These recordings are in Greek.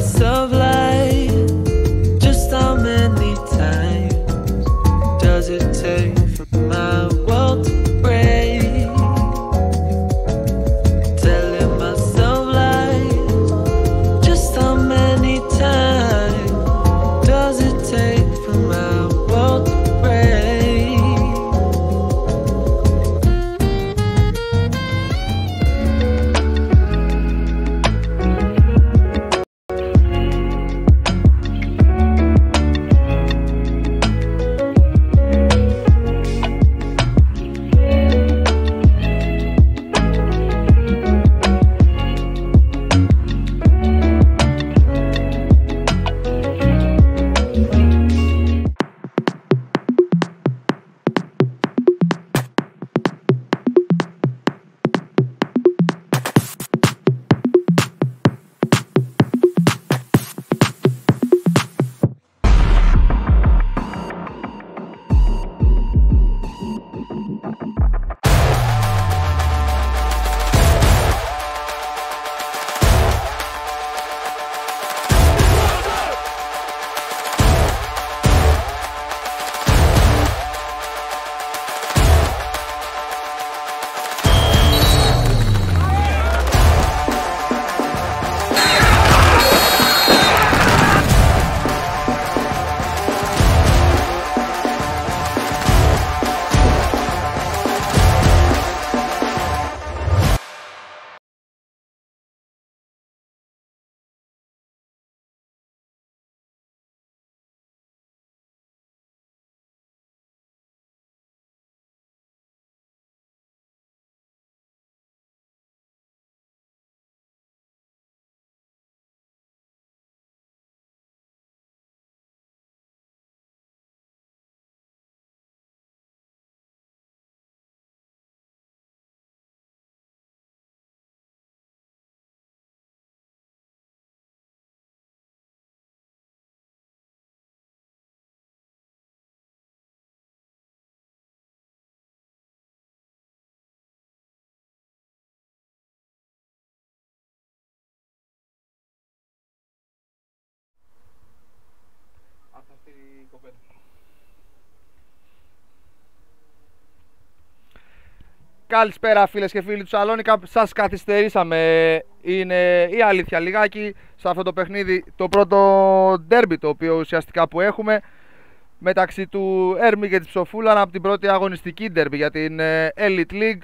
myself like, just how many times does it take for my world to break? Telling myself like, just how many times does it take for my world to break? Καλησπέρα φίλες και φίλοι του Σαλόνικα, σας καθυστερήσαμε, είναι η αλήθεια λιγάκι σε αυτό το παιχνίδι, το πρώτο ντέρμπι το οποίο ουσιαστικά που έχουμε μεταξύ του Ερμή και της Ψοφούλα από την πρώτη αγωνιστική ντέρμπι για την Elite League.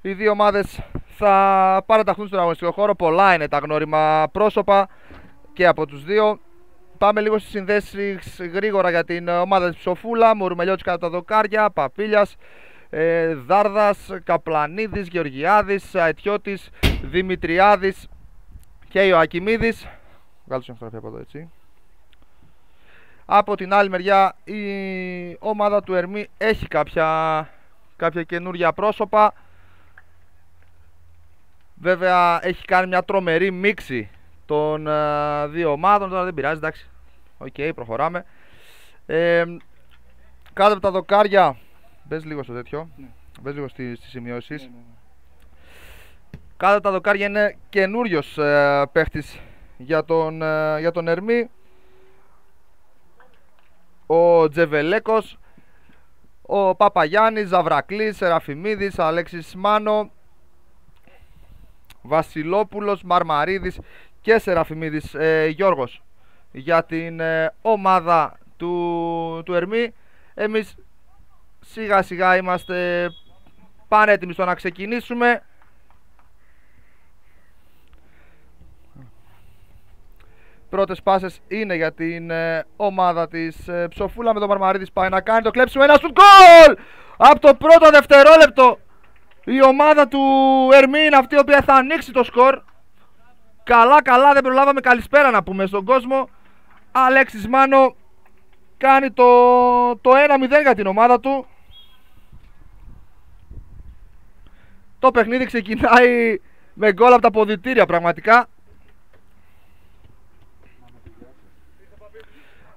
Οι δύο ομάδες θα παραταχθούν στον αγωνιστικό χώρο, πολλά είναι τα γνώριμα πρόσωπα και από τους δύο. Πάμε λίγο στις συνδέσεις γρήγορα για την ομάδα της Ψοφούλα. Μουρμελιώτης κάτω τα δοκάρια, Παπίλιας, Δάρδας, Καπλανίδης, Γεωργιάδης, Αετιώτης, Δημητριάδης και Ιωακιμίδης. Βγάλω την φωτογραφία από εδώ, έτσι. Από την άλλη μεριά η ομάδα του Ερμή έχει κάποια καινούργια πρόσωπα. Βέβαια έχει κάνει μια τρομερή μίξη των δύο ομάδων. Τώρα δεν πειράζει, εντάξει. Οκ, προχωράμε. Κάτω από τα δοκάρια. Μπες λίγο στο τέτοιο. Ναι. Μπες λίγο στις σημειώσεις. Ναι. Κάτω από τα δοκάρια είναι καινούριος παίχτης για τον Ερμή. Ο Τζεβελέκος, ο Παπαγιάννης, Ζαβρακλής, Σεραφιμίδης, Αλέξης Μάνο, Βασιλόπουλος, Μαρμαρίδης και Σεραφιμίδης Γιώργος για την ομάδα του Ερμή. Εμείς σιγά σιγά είμαστε πανέτοιμοι στο να ξεκινήσουμε. Πρώτες πάσες είναι για την ομάδα της Ψοφούλα, με τον Μαρμαρίδης πάει να κάνει το κλέψιμο. Ένα σουτ, γκολ! Από το πρώτο δευτερόλεπτο η ομάδα του Ερμή είναι αυτή η οποία θα ανοίξει το σκορ. Καλά, δεν προλάβαμε καλησπέρα να πούμε στον κόσμο. Αλέξης Μάνο κάνει το 1-0 για την ομάδα του. Το παιχνίδι ξεκινάει με γκολ από τα ποδητήρια πραγματικά.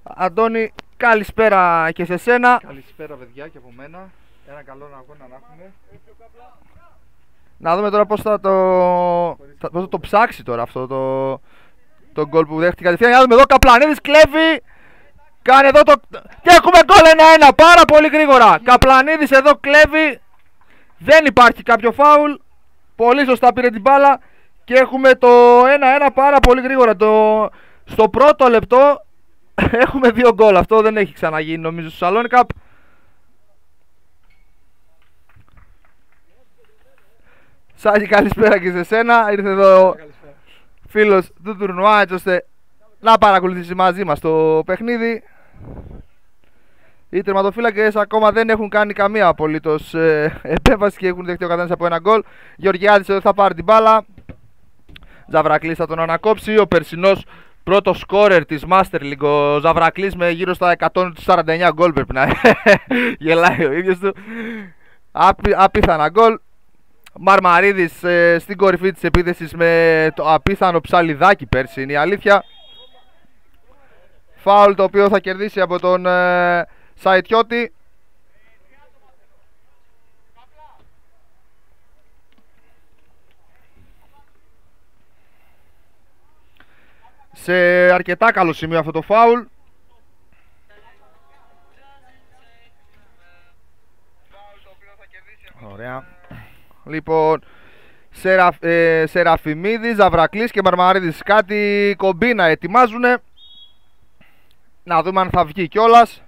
Αντώνη, καλησπέρα και σε σένα. Καλησπέρα παιδιά και από μένα. Ένα καλό αγώνα να έχουμε. Να δούμε τώρα πώς θα το ψάξει τώρα αυτό τον γκολ που δέχτηκε κατευθείαν. Για να δούμε εδώ, Καπλανίδης κλέβει. Κάνει εδώ το... Και έχουμε γκολ 1-1, πάρα πολύ γρήγορα. Καπλανίδης εδώ κλέβει. Δεν υπάρχει κάποιο φάουλ. Πολύ σωστά πήρε την μπάλα. Και έχουμε το 1-1 πάρα πολύ γρήγορα. Στο πρώτο λεπτό έχουμε 2 γκολ. Αυτό δεν έχει ξαναγίνει νομίζω στο Σαλόνικα. Σάκη, καλησπέρα και σε σένα. Ήρθε εδώ ο φίλος του τουρνουά έτσι ώστε να παρακολουθήσει μαζί μας το παιχνίδι. Οι τερματοφύλακες ακόμα δεν έχουν κάνει καμία απολύτως επέμβαση και έχουν δεχτεί ο καθένας από 1 γκολ. Γεωργιάδης εδώ θα πάρει την μπάλα. Ζαβρακλής θα τον ανακόψει. Ο περσινός πρώτος σκόρερ της Master League, ο Ζαβρακλής, με γύρω στα 149 γκολ πρέπει να γελάει ο ίδιος του. Απίθανα γκολ. Μαρμαρίδης στην κορυφή της επίθεσης με το απίθανο ψαλιδάκι πέρσι, είναι η αλήθεια. Φάουλ το οποίο θα κερδίσει από τον Σαϊτιώτη. Σε αρκετά καλό σημείο αυτό το φάουλ. Ωραία. Λοιπόν, Σεραφιμίδης, Ζαβρακλής και Μαρμαρίδης κάτι κομπίνα ετοιμάζουνε. Να δούμε αν θα βγει κιόλας.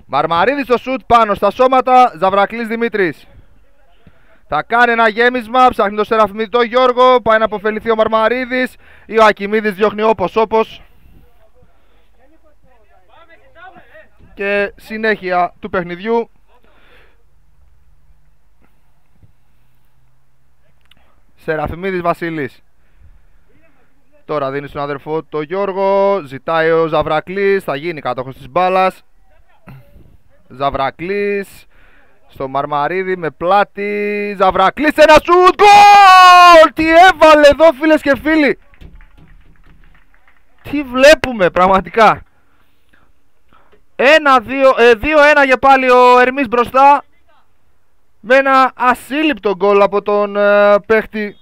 Μαρμαρίδης στο σουτ πάνω στα σώματα. Ζαβρακλής Δημήτρης. Θα κάνει ένα γέμισμα. Ψάχνει το Σεραφιμίδη το Γιώργο. Πάει να αποφεληθεί ο Μαρμαρίδης. Ή ο Ακιμίδης διώχνει όπως. Και συνέχεια του παιχνιδιού. Σεραφιμίδης Βασίλης. Τώρα δίνει στον αδερφό το Γιώργο. Ζητάει ο Ζαβρακλής. Θα γίνει κάτοχος της μπάλας. Ζαβρακλής στο Μαρμαρίδη με πλάτη. Ζαβρακλής, ένα σουτ. Γκολ! Τι έβαλε εδώ φίλες και φίλοι. Τι βλέπουμε πραγματικά. 2-1 για πάλι ο Ερμής μπροστά. Με ένα ασύλληπτο γκολ από τον παίχτη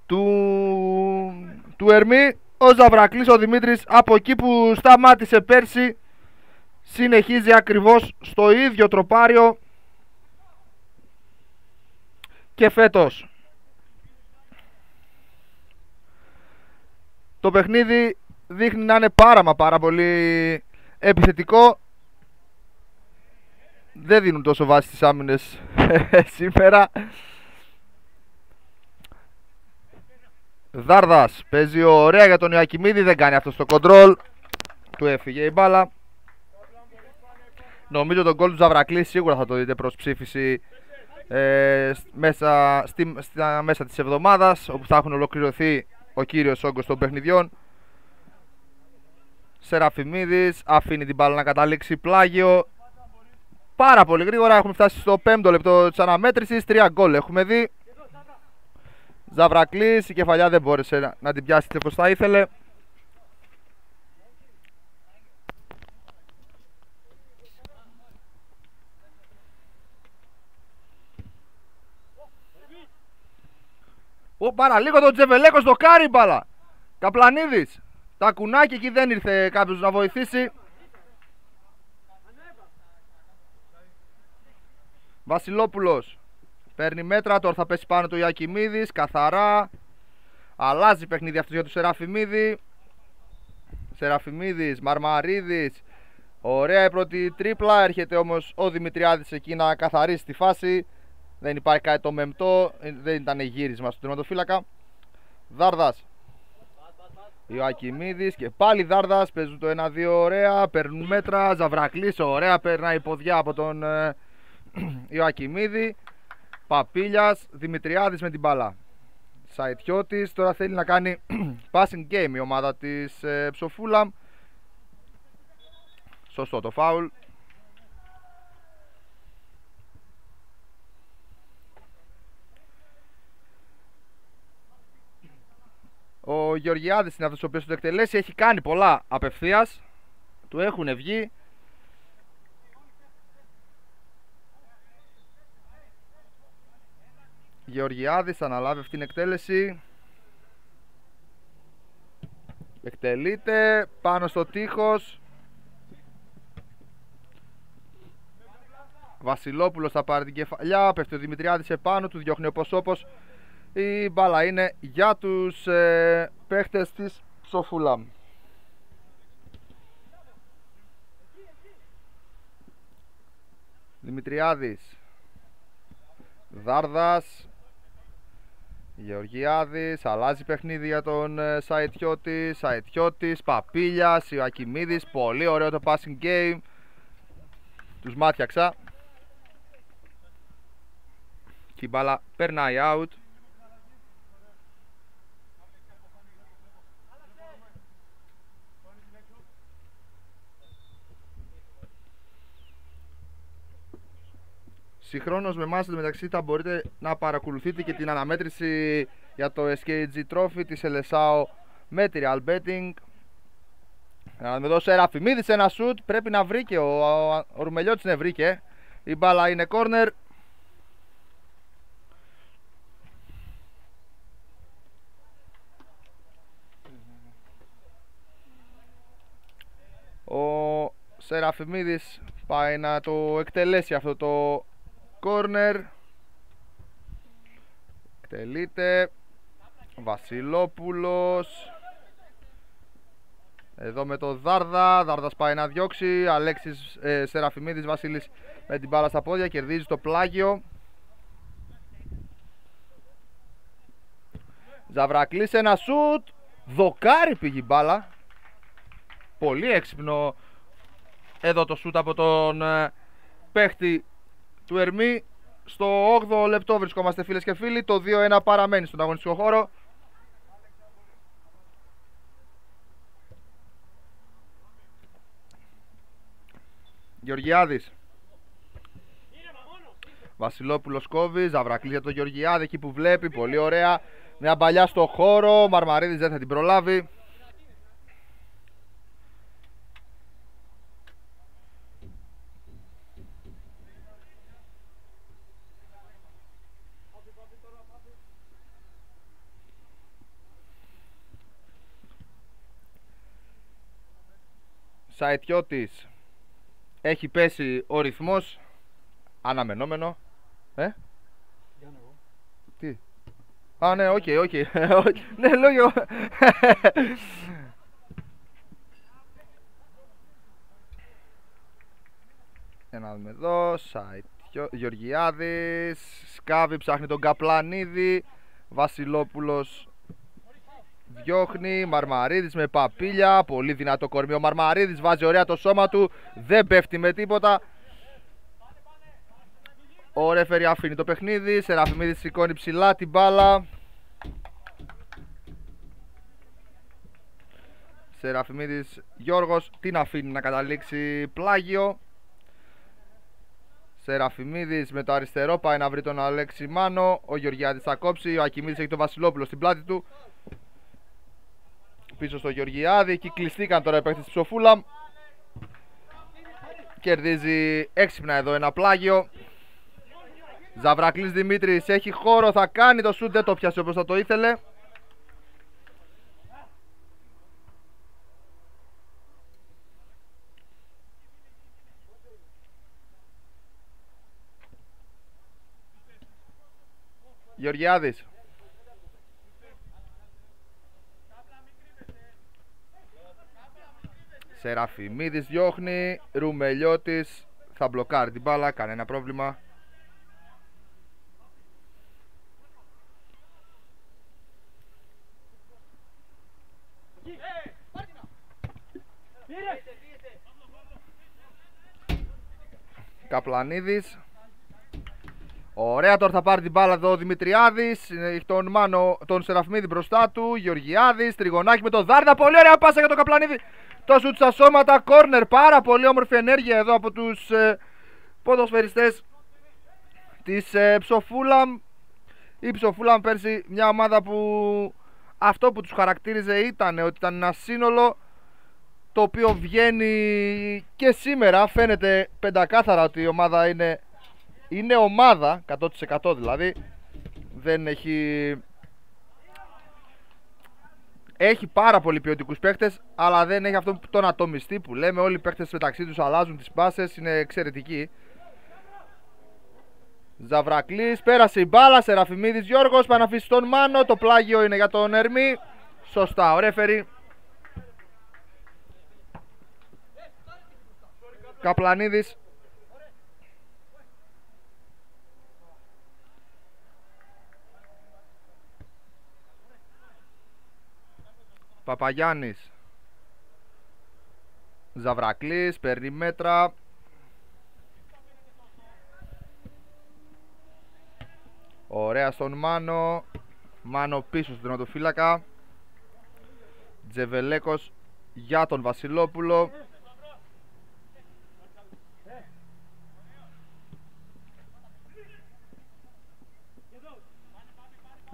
του Ερμή. Ο Ζαβρακλής, ο Δημήτρης, από εκεί που σταμάτησε πέρσι, συνεχίζει ακριβώς στο ίδιο τροπάριο και φέτος. Το παιχνίδι δείχνει να είναι πάρα πολύ επιθετικό. Δεν δίνουν τόσο βάση στις άμυνες σήμερα. Δάρδας παίζει ωραία για τον Ιακιμίδη. Δεν κάνει αυτό στο κοντρόλ. Του έφυγε η μπάλα. Νομίζω τον γκολ του Ζαβρακλή σίγουρα θα το δείτε προς ψήφιση μέσα της εβδομάδας, όπου θα έχουν ολοκληρωθεί ο κύριος όγκος των παιχνιδιών. Σεραφιμίδης αφήνει την μπάλα να καταλήξει πλάγιο. Πάρα πολύ γρήγορα έχουμε φτάσει στο 5ο λεπτό της αναμέτρησης. 3 γκολ έχουμε δει. Ζαβρακλής, η κεφαλιά δεν μπόρεσε να την πιάσει όπως θα ήθελε. Παραλίγο τον Τζεβελέκο στο κάρι μπάλα. Καπλανίδης. Τα κουνάκι εκεί, δεν ήρθε κάποιος να βοηθήσει. Βασιλόπουλος παίρνει μέτρα, τώρα θα πέσει πάνω του Ιακιμίδης. Καθαρά. Αλλάζει παιχνίδι αυτός για τον Σεραφιμίδη. Σεραφιμίδης, Μαρμαρίδης. Ωραία η πρώτη τρίπλα. Έρχεται όμως ο Δημητριάδης εκεί να καθαρίσει τη φάση. Δεν υπάρχει κάτι το μεμπτό. Δεν ήταν γύρισμα στον τερματοφύλακα. Δάρδας. Ιωακιμίδης και πάλι Δάρδας. Παίζουν το 1-2 ωραία. Παίρνουν μέτρα. Ζαβρακλής ωραία. Περνάει ποδιά από τον Ιωακιμίδη. Παπίλιας. Δημητριάδης με την μπάλα. Σαϊτιώτης. Τώρα θέλει να κάνει passing game η ομάδα της Ψοφούλαμ. Σωστό το φάουλ. Ο Γεωργιάδης είναι αυτός ο οποίος το εκτελέσει. Έχει κάνει πολλά απευθείας. Του έχουν βγει. Γεωργιάδης θα αναλάβει αυτήν την εκτέλεση. Εκτελείται πάνω στο τείχος. Βασιλόπουλος θα πάρει την κεφαλιά. Πέφτει ο Δημητριάδης επάνω του, διώχνει ο Ποσόπος. Η μπάλα είναι για τους παίχτες της Ψοφούλαμ. Δημητριάδης, Δάρδας, Γεωργιάδης, αλλάζει παιχνίδι για τον Σαετιώτη. Σαετιώτης, Παπίλιας, Ιωακιμίδης. Πολύ ωραίο το passing game. Τους μάτιαξα. Και η μπάλα περνάει out. Συγχρόνως με εμάς μεταξύ θα μπορείτε να παρακολουθείτε και την αναμέτρηση για το SKG Trophy της Ελεσάο με τη Real Betting. Να με δώσει Ραφιμίδης ένα σουτ, πρέπει να βρήκε, ο Ρουμελιώτης να βρήκε. Η μπάλα είναι corner. Ο Σεραφιμίδης πάει να το εκτελέσει αυτό το corner. Εκτελείται. Βασιλόπουλος. Εδώ με το Δάρδα. Δάρδας πάει να διώξει. Αλέξης Σεραφιμίδης. Βασίλης με την μπάλα στα πόδια. Κερδίζει το πλάγιο. Ζαβρακλής ένα σουτ. Δοκάρι πήγε η μπάλα. Πολύ έξυπνο εδώ το σουτ από τον παίχτη του Ερμή. Στο 8ο λεπτό βρισκόμαστε, φίλες και φίλοι. Το 2-1 παραμένει στον αγωνιστικό χώρο. Γεωργιάδης. Βασιλόπουλος κόβει. Ζαβρακλής για τον Γεωργιάδη εκεί που βλέπει. Πολύ ωραία. Μια μπαλιά στο χώρο. Μαρμαρίδης δεν θα την προλάβει. Σαετιώτης. Έχει πέσει ο ρυθμός. Αναμενόμενο. Τι. Α, ναι, οκ. Ναι, λόγιο. Ένα δούμε εδώ. Γεωργιάδης. Σκάβη, ψάχνει τον Καπλανίδη. Βασιλόπουλος διώχνει. Μαρμαρίδης με Παπίλια. Πολύ δυνατό κορμί. Ο Μαρμαρίδης βάζει ωραία το σώμα του. Δεν πέφτει με τίποτα. Ο ρεφερί αφήνει το παιχνίδι. Σεραφιμίδης σηκώνει ψηλά την μπάλα. Σεραφιμίδης Γιώργος την αφήνει να καταλήξει πλάγιο. Σεραφιμίδης με το αριστερό πάει να βρει τον Αλέξη Μάνο. Ο Γεωργιάδης θα κόψει. Ο Ακιμίδης έχει τον Βασιλόπουλο στην πλάτη του. Πίσω στο Γεωργιάδη. Εκεί κλειστήκαν τώρα οι παίκτες της Ψοφούλαμ. Κερδίζει έξυπνα εδώ ένα πλάγιο. Ζαβρακλής Δημήτρης έχει χώρο. Θα κάνει το σουτ. Δεν το πιάσε όπως θα το ήθελε. Γεωργιάδης. Σεραφιμίδης διώχνει. Ρουμελιώτης θα μπλοκάρει την μπάλα. Κανένα πρόβλημα. Καπλανίδης. Ωραία, τώρα θα πάρει την μπάλα εδώ ο Δημητριάδης. Έχει τον Μάνο, τον Σεραφιμίδη μπροστά του. Γεωργιάδης, τριγωνάκι με τον Δάρδα. Πολύ ωραία πάσα για τον Καπλανίδη. Το σουτ στα σώματα, κόρνερ. Πάρα πολύ όμορφη ενέργεια εδώ από τους ποδοσφαιριστές της Ψοφούλαμ. Η Ψοφούλαμ πέρσι μια ομάδα που αυτό που τους χαρακτήριζε ήταν ότι ήταν ένα σύνολο το οποίο βγαίνει και σήμερα. Φαίνεται πεντακάθαρα ότι η ομάδα είναι ομάδα 100% δηλαδή. δεν έχει πάρα πολλοί ποιοτικούς παίχτες, αλλά δεν έχει αυτόν τον ατομιστή που λέμε. Όλοι οι παίχτες μεταξύ τους αλλάζουν τις πάσες, είναι εξαιρετικοί. Ζαβρακλής, πέρασε η μπάλα, Σεραφιμίδης Γιώργος, πάει να αφήσει τον Μάνο, το πλάγιο είναι για τον Ερμή. Σωστά, ο ρέφερι. Καπλανίδης. Παπαγιάννης. Ζαβρακλής, παίρνει μέτρα. Ωραία στον Μάνο. Μάνο πίσω στον τερματοφύλακα. Τζεβελέκος για τον Βασιλόπουλο.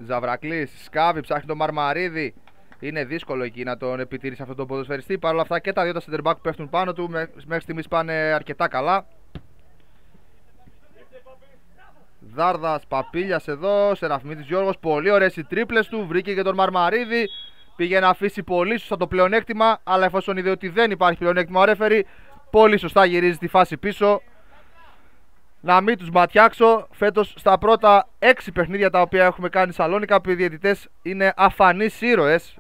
Ζαβρακλής σκάβει, ψάχνει τον Μαρμαρίδη. Είναι δύσκολο εκεί να τον επιτηρήσει αυτόν τον ποδοσφαιριστή. Παρ' όλα αυτά και τα δύο τα center back που πέφτουν πάνω του μέχρι στιγμής πάνε αρκετά καλά. Δάρδας, Παπίλιας εδώ, Σεραφιμίδης Γιώργος. Πολύ ωραίες οι τρίπλες του. Βρήκε και τον Μαρμαρίδη. Πήγε να αφήσει πολύ σωστά το πλεονέκτημα. Αλλά εφόσον είδε ότι δεν υπάρχει πλεονέκτημα ο ρέφερι, πολύ σωστά γυρίζει τη φάση πίσω. Να μην τους ματιάξω. Φέτος στα πρώτα 6 παιχνίδια τα οποία έχουμε κάνει Σαλόνικα, που οι διαιτητές είναι αφανείς ήρωες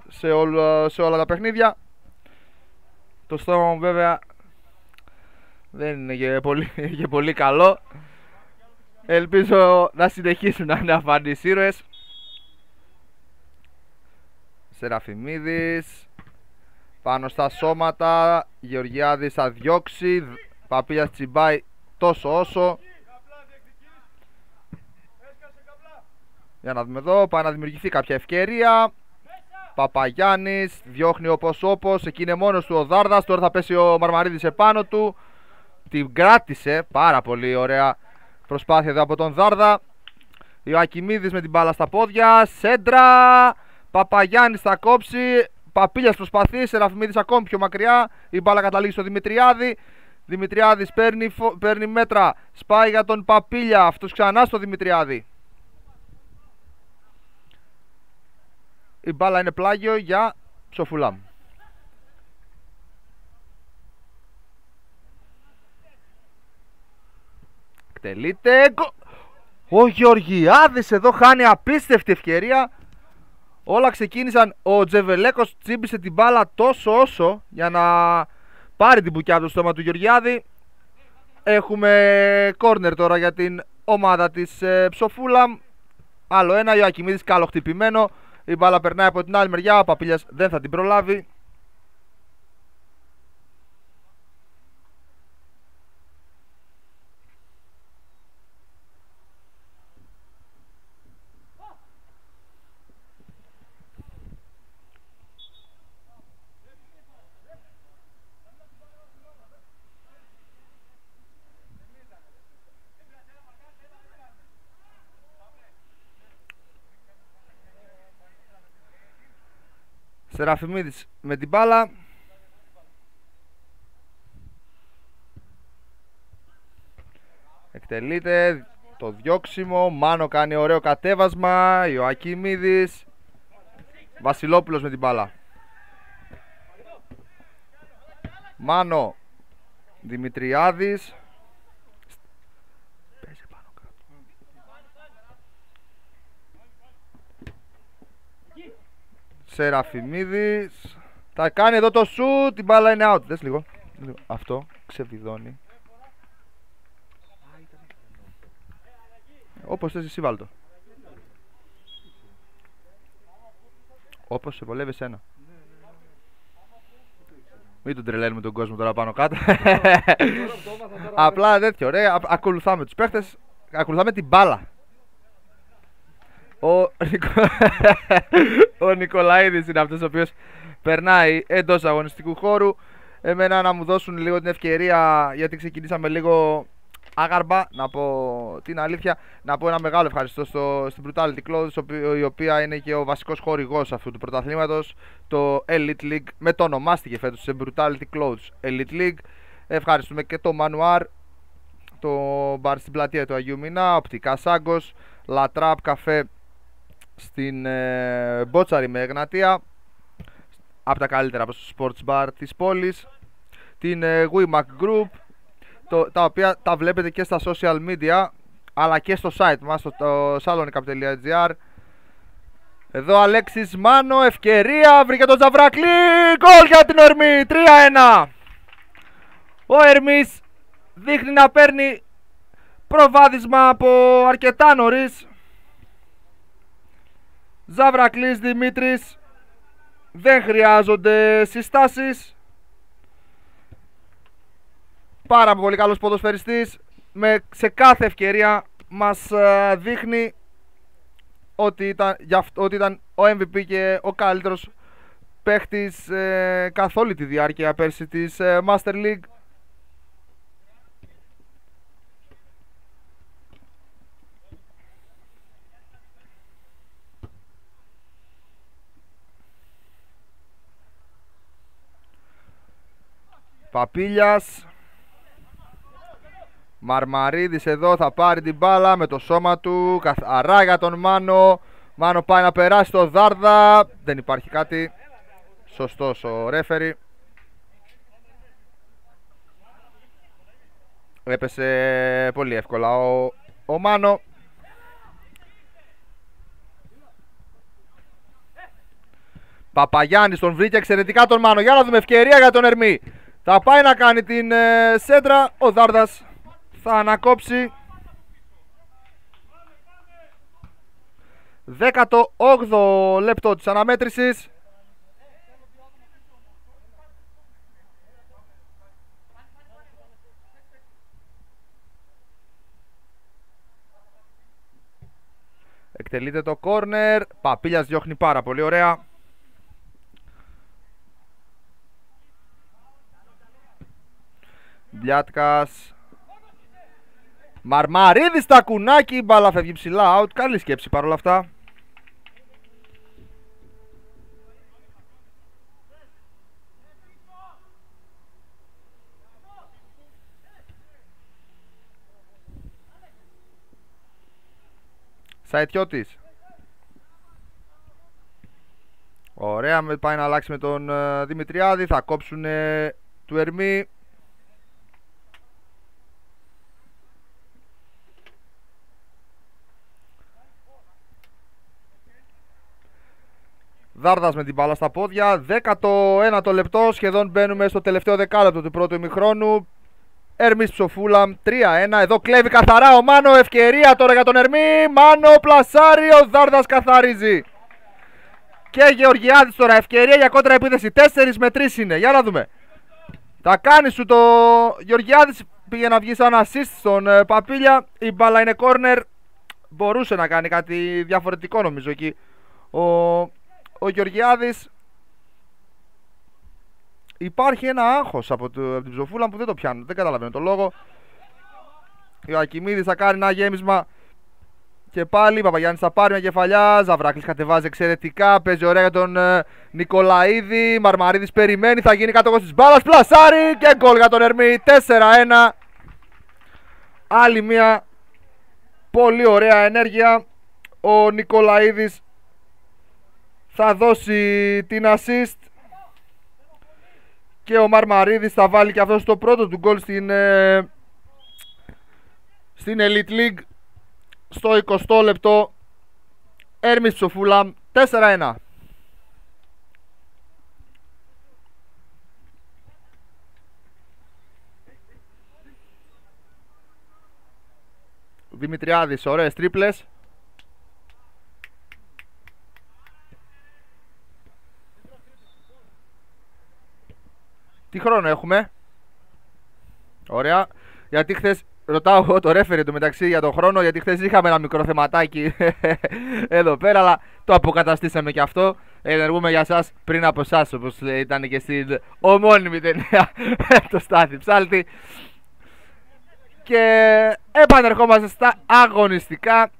σε όλα τα παιχνίδια. Το στόμα μου βέβαια δεν είναι και πολύ καλό. Ελπίζω να συνεχίσουν να είναι αφανείς ήρωες. Σεραφιμίδης πάνω στα σώματα. Γεωργιάδης θα διώξει. Παπίλιας τσιμπάει τόσο όσο. Για να δούμε εδώ, πάει να δημιουργηθεί κάποια ευκαιρία. Παπαγιάννης διώχνει όπως. Εκεί είναι μόνος του ο Δάρδας. Τώρα θα πέσει ο Μαρμαρίδης επάνω του. Την κράτησε, πάρα πολύ ωραία προσπάθεια εδώ από τον Δάρδα. Ιωακιμίδης με την μπάλα στα πόδια. Σέντρα. Παπαγιάννης θα κόψει. Παπίλιας προσπαθεί. Σεραφιμίδης ακόμη πιο μακριά. Η μπάλα καταλήγει στο Δημητριάδη. Δημητριάδης παίρνει μέτρα. Σπάει για τον Παπίλια. Αυτός ξανά στο Δημητριάδη. Η μπάλα είναι πλάγιο για Ψοφουλάμ. Εκτελείται. Ο Γεωργιάδης εδώ χάνει απίστευτη ευκαιρία. Όλα ξεκίνησαν. Ο Τζεβελέκος τσίμπησε την μπάλα τόσο όσο για να πάρει την μπουκιά από το στόμα του Γεωργιάδη. Έχουμε κόρνερ τώρα για την ομάδα της Ψοφούλαμ. Άλλο ένα. Ιωακιμίδης καλοχτυπημένο. Η μπάλα περνάει από την άλλη μεριά. Ο Παπίλιας δεν θα την προλάβει. Σεραφιμίδης με την μπάλα. Εκτελείται το διώξιμο. Μάνο κάνει ωραίο κατέβασμα. Ιωακιμίδης. Βασιλόπουλος με την μπάλα. Μάνο. Δημητριάδης. Σεραφιμίδης. Θα κάνει εδώ το σουτ. Την μπάλα είναι out. Δες λίγο. Αυτό ξεβιδώνει. Όπως θες εσύ βάλ' το. Όπως σε βολεύει εσένα. Μην τον τρελαίνουμε τον κόσμο τώρα πάνω κάτω. Απλά τέτοιο ωραία. Ακολουθάμε τους παίχτες. Ακολουθάμε την μπάλα. Ο Νικολαίδης είναι αυτός ο οποίος περνάει εντός αγωνιστικού χώρου. Εμένα να μου δώσουν λίγο την ευκαιρία, γιατί ξεκινήσαμε λίγο άγαρμπα, να πω την αλήθεια. Να πω ένα μεγάλο ευχαριστώ στην Brutality Clothes, η οποία είναι και ο βασικός χορηγός αυτού του πρωταθλήματος, το Elite League. Μετονομάστηκε φέτος σε Brutality Clothes Elite League. Ευχαριστούμε και το Manuar, το μπαρ στην πλατεία του Αγίου Μινά, Οπτικά Σάγκος, Λατράπ Καφέ στην Μπότσαρη με Εγνατία, από τα καλύτερα sports bar της πόλης, την WeMac Group, τα οποία τα βλέπετε και στα social media αλλά και στο site μας, στο salonika.gr. Εδώ Αλέξης Μάνο, ευκαιρία, βρήκε τον Ζαβρακλή, γκολ για την Ερμή, 3-1. Ο Ερμής δείχνει να παίρνει προβάδισμα από αρκετά νωρίς. Ζαβρακλής, Δημήτρης, δεν χρειάζονται συστάσεις. Πάρα πολύ καλός ποδοσφαιριστής, σε κάθε ευκαιρία μας δείχνει ότι ήταν ο MVP και ο καλύτερος παίχτης καθ' όλη τη διάρκεια πέρσι της Master League. Παπίλιας, Μαρμαρίδης εδώ θα πάρει την μπάλα με το σώμα του, καθαρά για τον Μάνο. Μάνο πάει να περάσει το Δάρδα, δεν υπάρχει κάτι. Σωστός ο ρέφερι. Έπεσε πολύ εύκολα ο Μάνο. Παπαγιάννης τον βρήκε εξαιρετικά τον Μάνο. Για να δούμε, ευκαιρία για τον Ερμή. Θα πάει να κάνει την σέντρα, ο Δάρδας θα ανακόψει. 18ο λεπτό της αναμέτρησης. Εκτελείται το κόρνερ. Παπίλιας διώχνει πάρα πολύ ωραία. Μπιάτκας. Μαρμαρίδης στα κουνάκι, μπάλα φεύγει ψηλά, out. Καλή σκέψη παρόλα αυτά. Σαετιώτης. Ωραία, πάει να αλλάξει με τον Δημητριάδη. Θα κόψουν του Ερμή. Δάρδας με την μπάλα στα πόδια. 19ο λεπτό, σχεδόν μπαίνουμε στο τελευταίο δεκάλεπτο του πρώτου ημιχρόνου. Ερμής Ψοφούλαμ 3-1. Εδώ κλέβει καθαρά ο Μάνο. Ευκαιρία τώρα για τον Ερμή. Μάνο πλασάρει. Ο Δάρδας καθαρίζει. Και Γεωργιάδης τώρα. Ευκαιρία για κόντρα επίθεση. 4 με 3 είναι. Για να δούμε. Τα κάνει σου το Γεωργιάδης. Πήγε να βγει σαν assist στον Παπίλια. Η μπάλα είναι corner. Μπορούσε να κάνει κάτι διαφορετικό νομίζω εκεί ο Γεωργιάδης. Υπάρχει ένα άγχος από την Ψοφούλα που δεν το πιάνουν. Δεν καταλαβαίνω το λόγο. Ο Ακιμίδης θα κάνει ένα γέμισμα. Και πάλι Παπαγιάννης θα πάρει μια κεφαλιά. Ζαβράκλης κατεβάζει εξαιρετικά. Παίζει ωραία για τον Νικολαίδη. Μαρμαρίδης περιμένει. Θα γίνει κάτω της μπάλας. Πλασάρι και γκολ για τον Ερμή. 4-1. Άλλη μια πολύ ωραία ενέργεια. Ο Νικολαίδης θα δώσει την assist. Και ο Μαρμαρίδης θα βάλει και αυτός το πρώτο του γκολ στην Elite League στο 20ο λεπτό. Έρμης Ψοφούλαμ 4-1. Δημητριάδης, ωραίες τρίπλες. Τι χρόνο έχουμε? Ωραία. Γιατί χθες ρωτάω εγώ το ρέφερι του μεταξύ για τον χρόνο, γιατί χθες είχαμε ένα μικρό θεματάκι εδώ πέρα, αλλά το αποκαταστήσαμε και αυτό. Ενεργούμε για σας πριν από εσάς, όπως ήταν και στην ομώνυμη ταινία το Στάθη Ψάλτη. Και επανερχόμαστε στα αγωνιστικά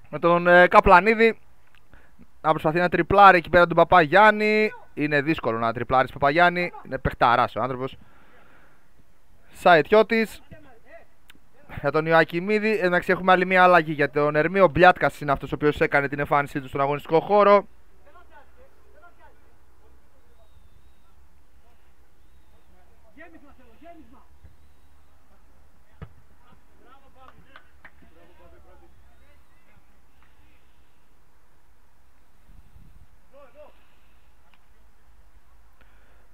με τον Καπλανίδη να προσπαθεί να τριπλάρει εκεί πέρα τον Παπαγιάννη. Είναι δύσκολο να τριπλάρεις Παπαγιάννη, είναι παιχταράς ο άνθρωπος. Σαετιώτης. για τον Ιωακιμίδη. Εντάξει, έχουμε άλλη μια αλλαγή για τον Ερμή. Ο Μπλιάτκας είναι αυτός ο οποίος έκανε την εμφάνισή του στον αγωνιστικό χώρο.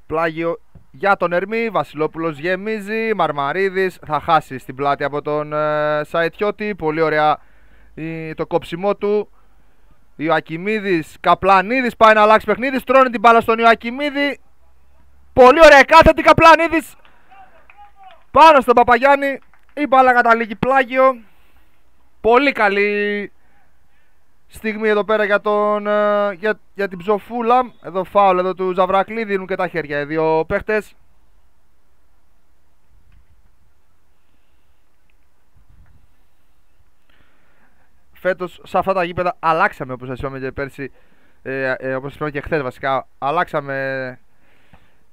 Πλάγιο για τον Ερμή, Βασιλόπουλος γεμίζει, Μαρμαρίδης θα χάσει στην πλάτη από τον Σαετιώτη. Πολύ ωραία το κόψιμό του. Ιωακιμίδης, Καπλανίδης πάει να αλλάξει παιχνίδι, τρώνει την μπάλα στον Ιωακιμίδη. Πολύ ωραία κάθετη, Καπλανίδης πάνω στον Παπαγιάννη. Η μπάλα καταλήγει πλάγιο. Πολύ καλή στιγμή εδώ πέρα για την ψοφούλα. Εδώ φάουλ εδώ του Ζαβρακλή, δίνουν και τα χέρια οι δύο παίχτες. Φέτος σε αυτά τα γήπεδα αλλάξαμε, όπως σας είπαμε και πέρσι, όπως είπαμε και χθες βασικά. Αλλάξαμε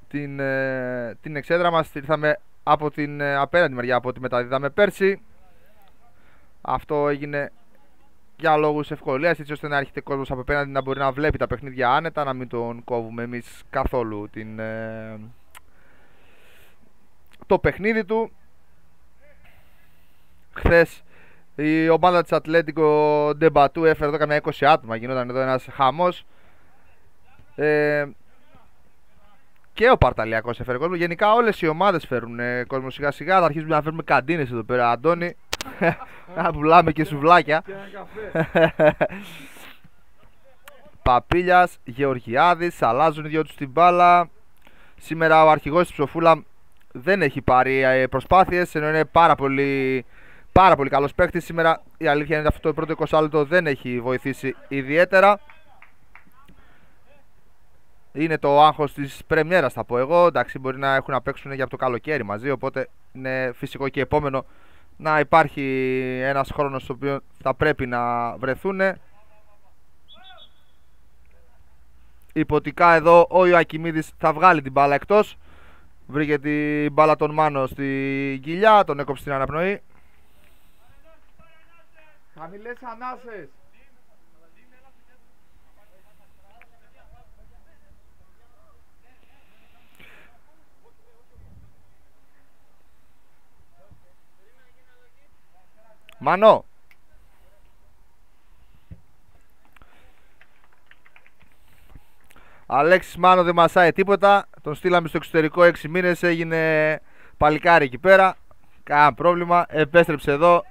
την εξέδρα μας, ήρθαμε από την απέναντι μεριά από ό,τι μεταδίδαμε πέρσι. Αυτό έγινε για λόγους ευκολίας, έτσι ώστε να έρχεται κόσμος από απέναντι να μπορεί να βλέπει τα παιχνίδια άνετα, να μην τον κόβουμε εμείς καθόλου το παιχνίδι του. Χθες η ομάδα της Ατλέτικο Ντεμπατού έφερε εδώ καμιά 20 άτομα, γινόταν εδώ ένας χαμός. Και ο Παρταλιακός έφερε κόσμο. Γενικά όλες οι ομάδες φέρουν κόσμο σιγά σιγά. Θα αρχίσουμε να φέρουμε καντίνες εδώ πέρα, Αντώνη. Να πουλάμε και σουβλάκια. Παπίλιας, Γεωργιάδης, αλλάζουν οι δυο τους την μπάλα. Σήμερα ο αρχηγός της Ψοφούλα δεν έχει πάρει προσπάθειες, ενώ είναι πάρα πολύ καλός παίκτης. Σήμερα η αλήθεια είναι ότι αυτό το πρώτο 20 λεπτό δεν έχει βοηθήσει ιδιαίτερα. Είναι το άγχος της πρεμιέρας, θα πω εγώ. Εντάξει, μπορεί να έχουν να παίξουν για το καλοκαίρι μαζί, οπότε είναι φυσικό και επόμενο να υπάρχει ένας χρόνος στο οποίο θα πρέπει να βρεθούν. Υποτικά εδώ ο Ιωακιμίδης θα βγάλει την μπάλα εκτός. Βρήκε την μπάλα τον Μάνο στη κοιλιά, τον έκοψε την αναπνοή. Χαμηλές ανάσες. Μανώ. Αλέξης Μάνο δεν μασάει τίποτα. Τον στείλαμε στο εξωτερικό 6 μήνες. Έγινε παλικάρι εκεί πέρα. Κανένα πρόβλημα. Επέστρεψε εδώ.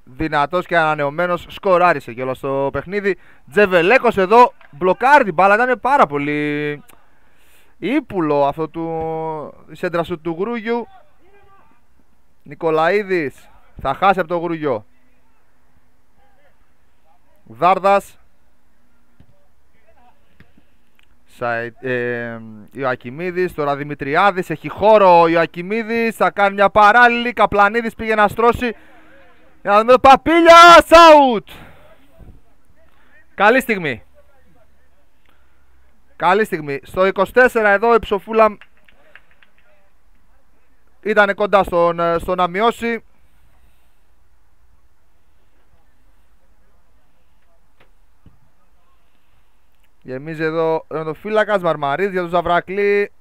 Δυνατός και ανανεωμένος. Σκοράρισε κιόλας στο παιχνίδι. Τζεβελέκος εδώ. Μπλοκάρει την μπάλα. Ήταν πάρα πολύ ύπουλο αυτό η σέντρα σου του Γρούγιου. Νικολαίδης θα χάσει από το Γρούγιο. Δάρδας. Ιωακιμίδης, τώρα Δημητριάδης. Έχει χώρο ο Ιωακιμίδης. Θα κάνει μια παράλληλη. Καπλανίδης πήγε να στρώσει. Για να δούμε το Παπίλια. Σαουτ. Καλή στιγμή. Καλή στιγμή. Στο 24 εδώ η Ψοφούλα ήταν κοντά στο να μειώσει. Γεμίζει εδώ ο φύλακας. Μαρμαρίδης για τον Ζαβρακλή.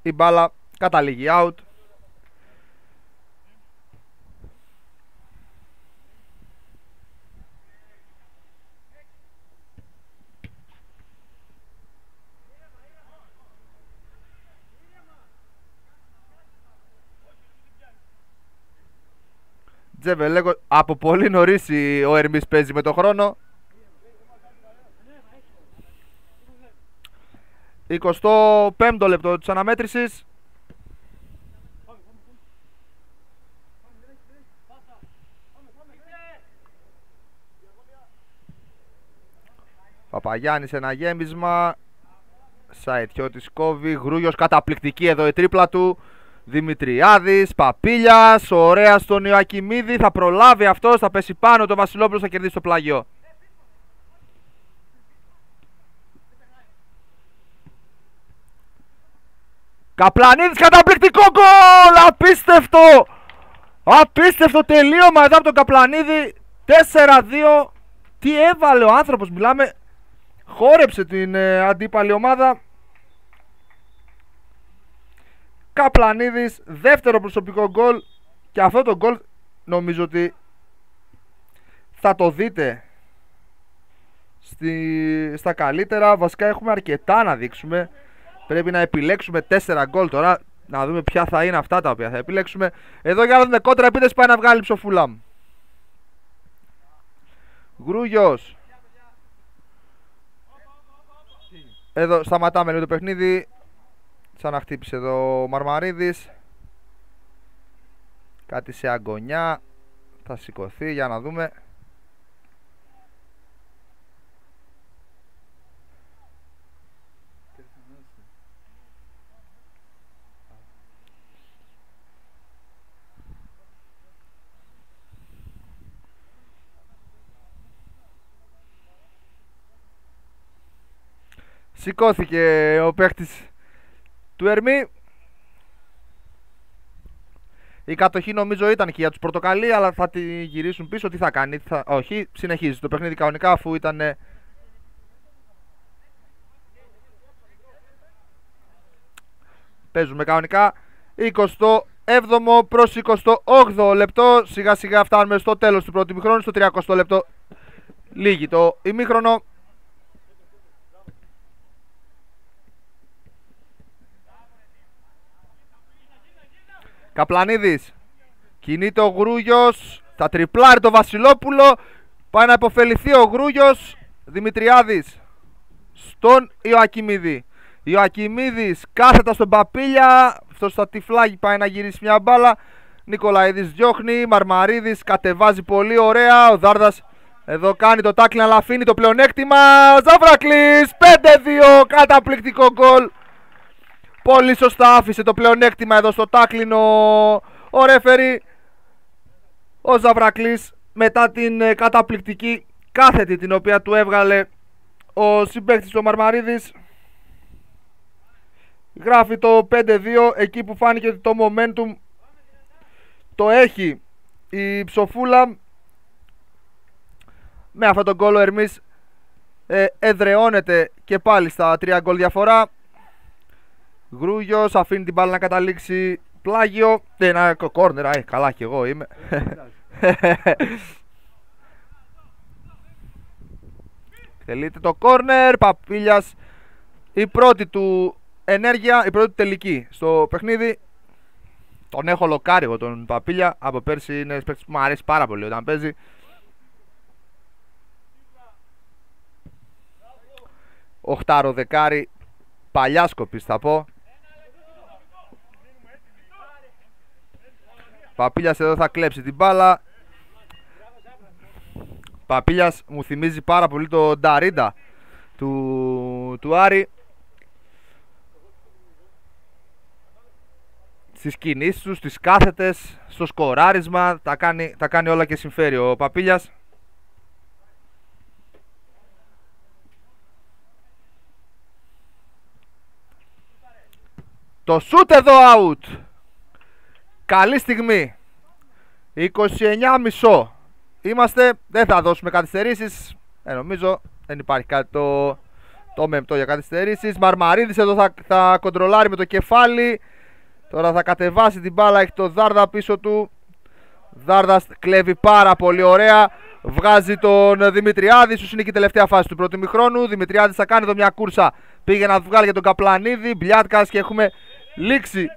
Η μπάλα καταλήγει out. Τζεβελέκο, από πολύ νωρίς ο Ερμής παίζει με το χρόνο. 25ο λεπτό της αναμέτρησης. Παπαγιάννης ένα γέμισμα. Σαετιώτης κόβει. Γρούγιος καταπληκτική εδώ η τρίπλα του. Δημητριάδης, Παπίλιας, ωραία στον Ιωακιμίδη. Θα προλάβει αυτός, θα πέσει πάνω. Το Βασιλόπουλος θα κερδίσει το πλάγιο. Καπλανίδης, καταπληκτικό γκολ! Απίστευτο! Απίστευτο τελείωμα εδώ από τον Καπλανίδη. 4-2. Τι έβαλε ο άνθρωπος, μιλάμε. Χόρεψε την αντίπαλη ομάδα. Καπλανίδης, δεύτερο προσωπικό γκολ. Και αυτό το γκολ νομίζω ότι θα το δείτε στα καλύτερα. Βασικά έχουμε αρκετά να δείξουμε. Πρέπει να επιλέξουμε 4 γκολ τώρα. Να δούμε ποια θα είναι αυτά τα οποία θα επιλέξουμε. Εδώ για να δούμε κόντρα επίθεση, πάει να βγάλει Ψοφούλαμ. Γκρούγιος. Εδώ σταματάμε λίγο το παιχνίδι. Σαν να χτύπησε εδώ ο Μαρμαρίδης. Κάτι σε αγωνιά. Θα σηκωθεί για να δούμε. Σηκώθηκε ο παίχτης του Ερμή. Η κατοχή νομίζω ήταν και για τους πορτοκαλί, αλλά θα τη γυρίσουν πίσω. Τι θα κάνει, όχι, συνεχίζει το παιχνίδι κανονικά αφού ήταν. Παίζουμε κανονικά. 27ο προς 28ο λεπτό. Σιγά σιγά φτάνουμε στο τέλος του πρώτου ημιχρόνου. Στο 30ο λεπτό λύγει το ημίχρονο. Καπλανίδης. Κινείται ο Γρούγιος. Θα τριπλάρει το Βασιλόπουλο. Πάει να υποφεληθεί ο Γρούγιος. Δημητριάδης στον Ιωακιμίδη. Ιωακιμίδης κάθετα στον Παπίλια. Αυτό στα τυφλάγει πάει να γυρίσει μια μπάλα. Νικολαίδης διώχνει. Μαρμαρίδης κατεβάζει πολύ ωραία. Ο Δάρδας εδώ κάνει το τάκλιν αλλά αφήνει το πλεονέκτημα. Ζαβρακλής 5-2. Καταπληκτικό γκολ. Πολύ σωστά άφησε το πλεονέκτημα εδώ στο τάκλινο ο ρέφερι. Ο Ζαβρακλής μετά την καταπληκτική κάθετη την οποία του έβγαλε ο συμπαίκτης του Μαρμαρίδης. Γράφει το 5-2 εκεί που φάνηκε ότι το momentum το έχει η Ψοφούλα. Με αυτό το γκολ ο Ερμής εδραιώνεται και πάλι στα 3 γκολ διαφορά. Γκρούγιος αφήνει την μπάλα να καταλήξει πλάγιο. Ένα κόρνερ, καλά και εγώ είμαι. Θέλετε το κόρνερ. Παπίλιας η πρώτη του ενέργεια, η πρώτη του τελική στο παιχνίδι. Τον έχω λοκάρει εγώ τον Παπίλια. Από πέρσι είναι παίκτης που μου αρέσει πάρα πολύ όταν παίζει. Οχτάρο δεκάρι. Παλιάσκοπης θα πω. Παπίλιας εδώ θα κλέψει την μπάλα. Παπίλιας μου θυμίζει πάρα πολύ το Νταρίντα του Άρη. Στις κινήσεις του, στις κάθετες, στο σκοράρισμα. Τα κάνει όλα και συμφέρει ο Παπίλιας. Το σούτ εδώ out. Καλή στιγμή. 29,5 είμαστε. Δεν θα δώσουμε καθυστερήσεις. Νομίζω δεν υπάρχει κάτι το μεμπτό για καθυστερήσεις. Μαρμαρίδης εδώ θα κοντρολάρει με το κεφάλι. Τώρα θα κατεβάσει την μπάλα. Έχει το Δάρδα πίσω του. Δάρδας κλέβει πάρα πολύ ωραία. Βγάζει τον Δημητριάδη. Ίσως είναι και η τελευταία φάση του πρώτου ημιχρόνου. Δημητριάδης θα κάνει εδώ μια κούρσα. Πήγε να βγάλει για τον Καπλανίδη. Μπλιάτκας και έχουμε λήξη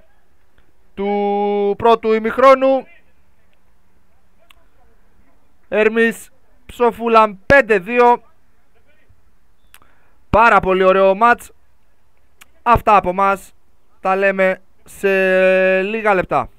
του πρώτου ημιχρόνου. Ερμής Ψοφούλαμ 5-2. Πάρα πολύ ωραίο μάτς. Αυτά από μας. Τα λέμε σε λίγα λεπτά.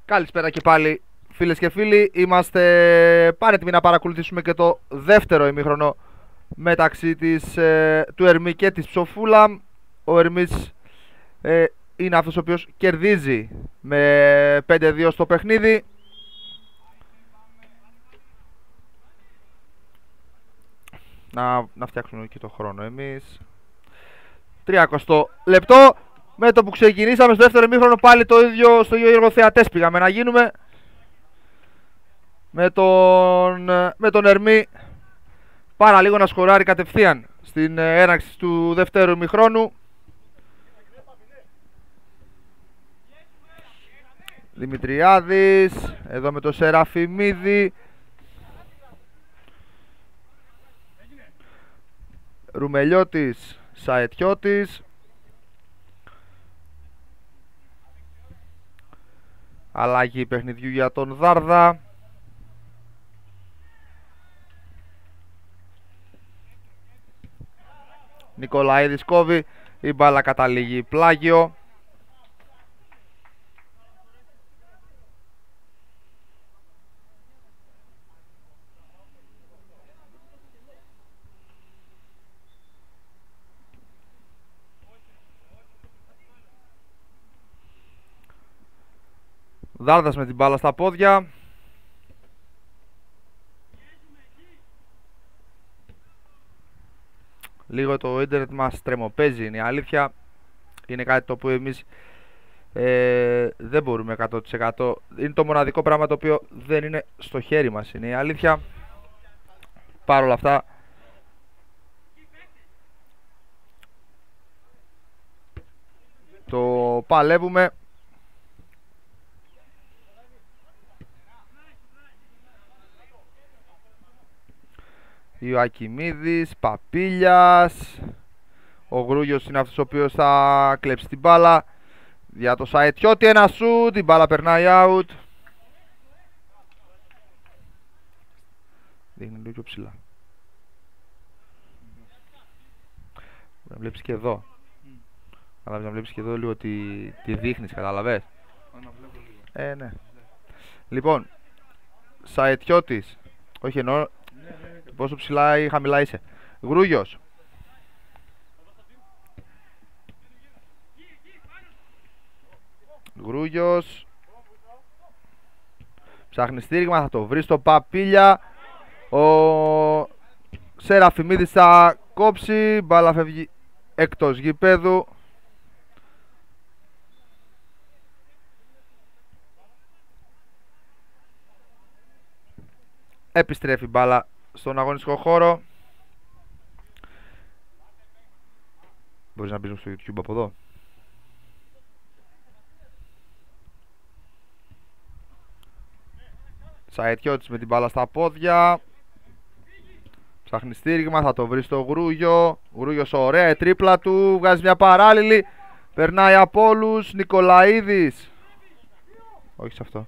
Καλησπέρα και πάλι φίλες και φίλοι. Είμαστε πανέτοιμοι να παρακολουθήσουμε και το δεύτερο ημίχρονο μεταξύ του Ερμή και της Ψοφούλαμ. Ο Ερμής είναι αυτός ο οποίος κερδίζει με 5-2 στο παιχνίδι. Να φτιάξουμε και το χρόνο εμείς. 30 λεπτό. Με το που ξεκινήσαμε στο δεύτερο ημίχρονο πάλι στο ίδιο έργο θεατές πήγαμε να γίνουμε. Με τον Ερμή παραλίγο να σκοράρει κατευθείαν στην έναρξη του δεύτερου ημιχρόνου. Δημητριάδης, εδώ με το Σεραφιμίδη. Ρουμελιώτης, Σαετιώτης. Αλλαγή παιχνιδιού για τον Δάρδα. Νικολαίδης κόβει, η μπάλα καταλήγει πλάγιο. Δάρδας με την μπάλα στα πόδια. Λίγο το ίντερνετ μας τρεμοπαίζει, είναι η αλήθεια. Είναι κάτι το οποίο εμείς δεν μπορούμε 100%. Είναι το μοναδικό πράγμα το οποίο δεν είναι στο χέρι μας, είναι η αλήθεια. Παρ' όλα αυτά το παλεύουμε. Ιωακιμίδης, Παπίλιας. Ο Γρούγιος είναι αυτός ο οποίος θα κλέψει την μπάλα. Για το Σαετιώτη ένα σουτ, την μπάλα περνάει out. Δείχνει λίγο πιο ψηλά. Να βλέπεις και εδώ. Αλλά να βλέπεις και εδώ λίγο τι δείχνεις, καταλαβες. Ναι. Λοιπόν, Σαετιώτης. Όχι εννοώ πόσο ψηλά ή χαμηλά είσαι. Γρούγιος. Γρούγιος. Ψάχνει στήριγμα, θα το βρει στο Παπίλια. Ο Σεραφιμίδης θα κόψει. Μπάλα φεύγει εκτός γηπέδου. Επιστρέφει μπάλα στον αγωνιστικό χώρο. Μπορείς να μπεις στο YouTube από εδώ. Σαετιώτης με την μπάλα στα πόδια. Ψάχνει στήριγμα, θα το βρει στο Γρούγιο. Γρούγιος ωραία, η τρίπλα του. Βγάζει μια παράλληλη. Περνάει από όλους. Νικολαίδης. Όχι σε αυτό.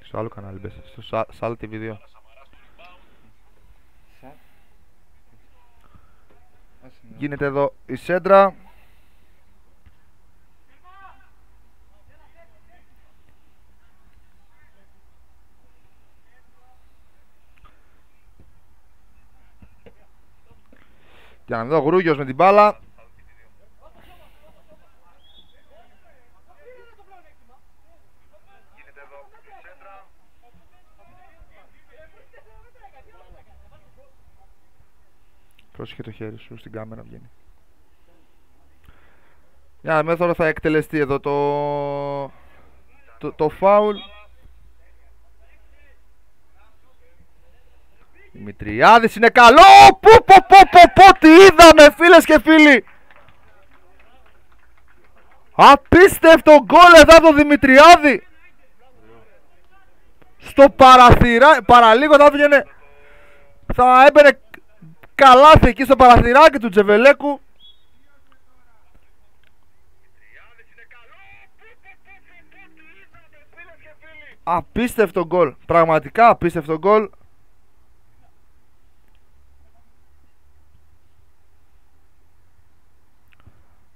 Στο άλλο κανάλι μπες, στο SAL TV2. Γίνεται εδώ η σέντρα. Για να δω, Γρούγιος με την μπάλα. Πρόσεχε το χέρι σου, στην κάμερα βγαίνει. Για να δούμε, τώρα θα εκτελεστεί εδώ το φάουλ. Δημητριάδης είναι καλό. Πω, τι είδαμε φίλες και φίλοι. Απίστευτο γκολ εδώ από τον Δημητριάδη. Στο παραλίγο θα έβγαινε. Θα έμπαινε καλάθι εκεί στο παραθυράκι του Τζεβελέκου. Απίστευτο γκολ. Πραγματικά απίστευτο γκολ.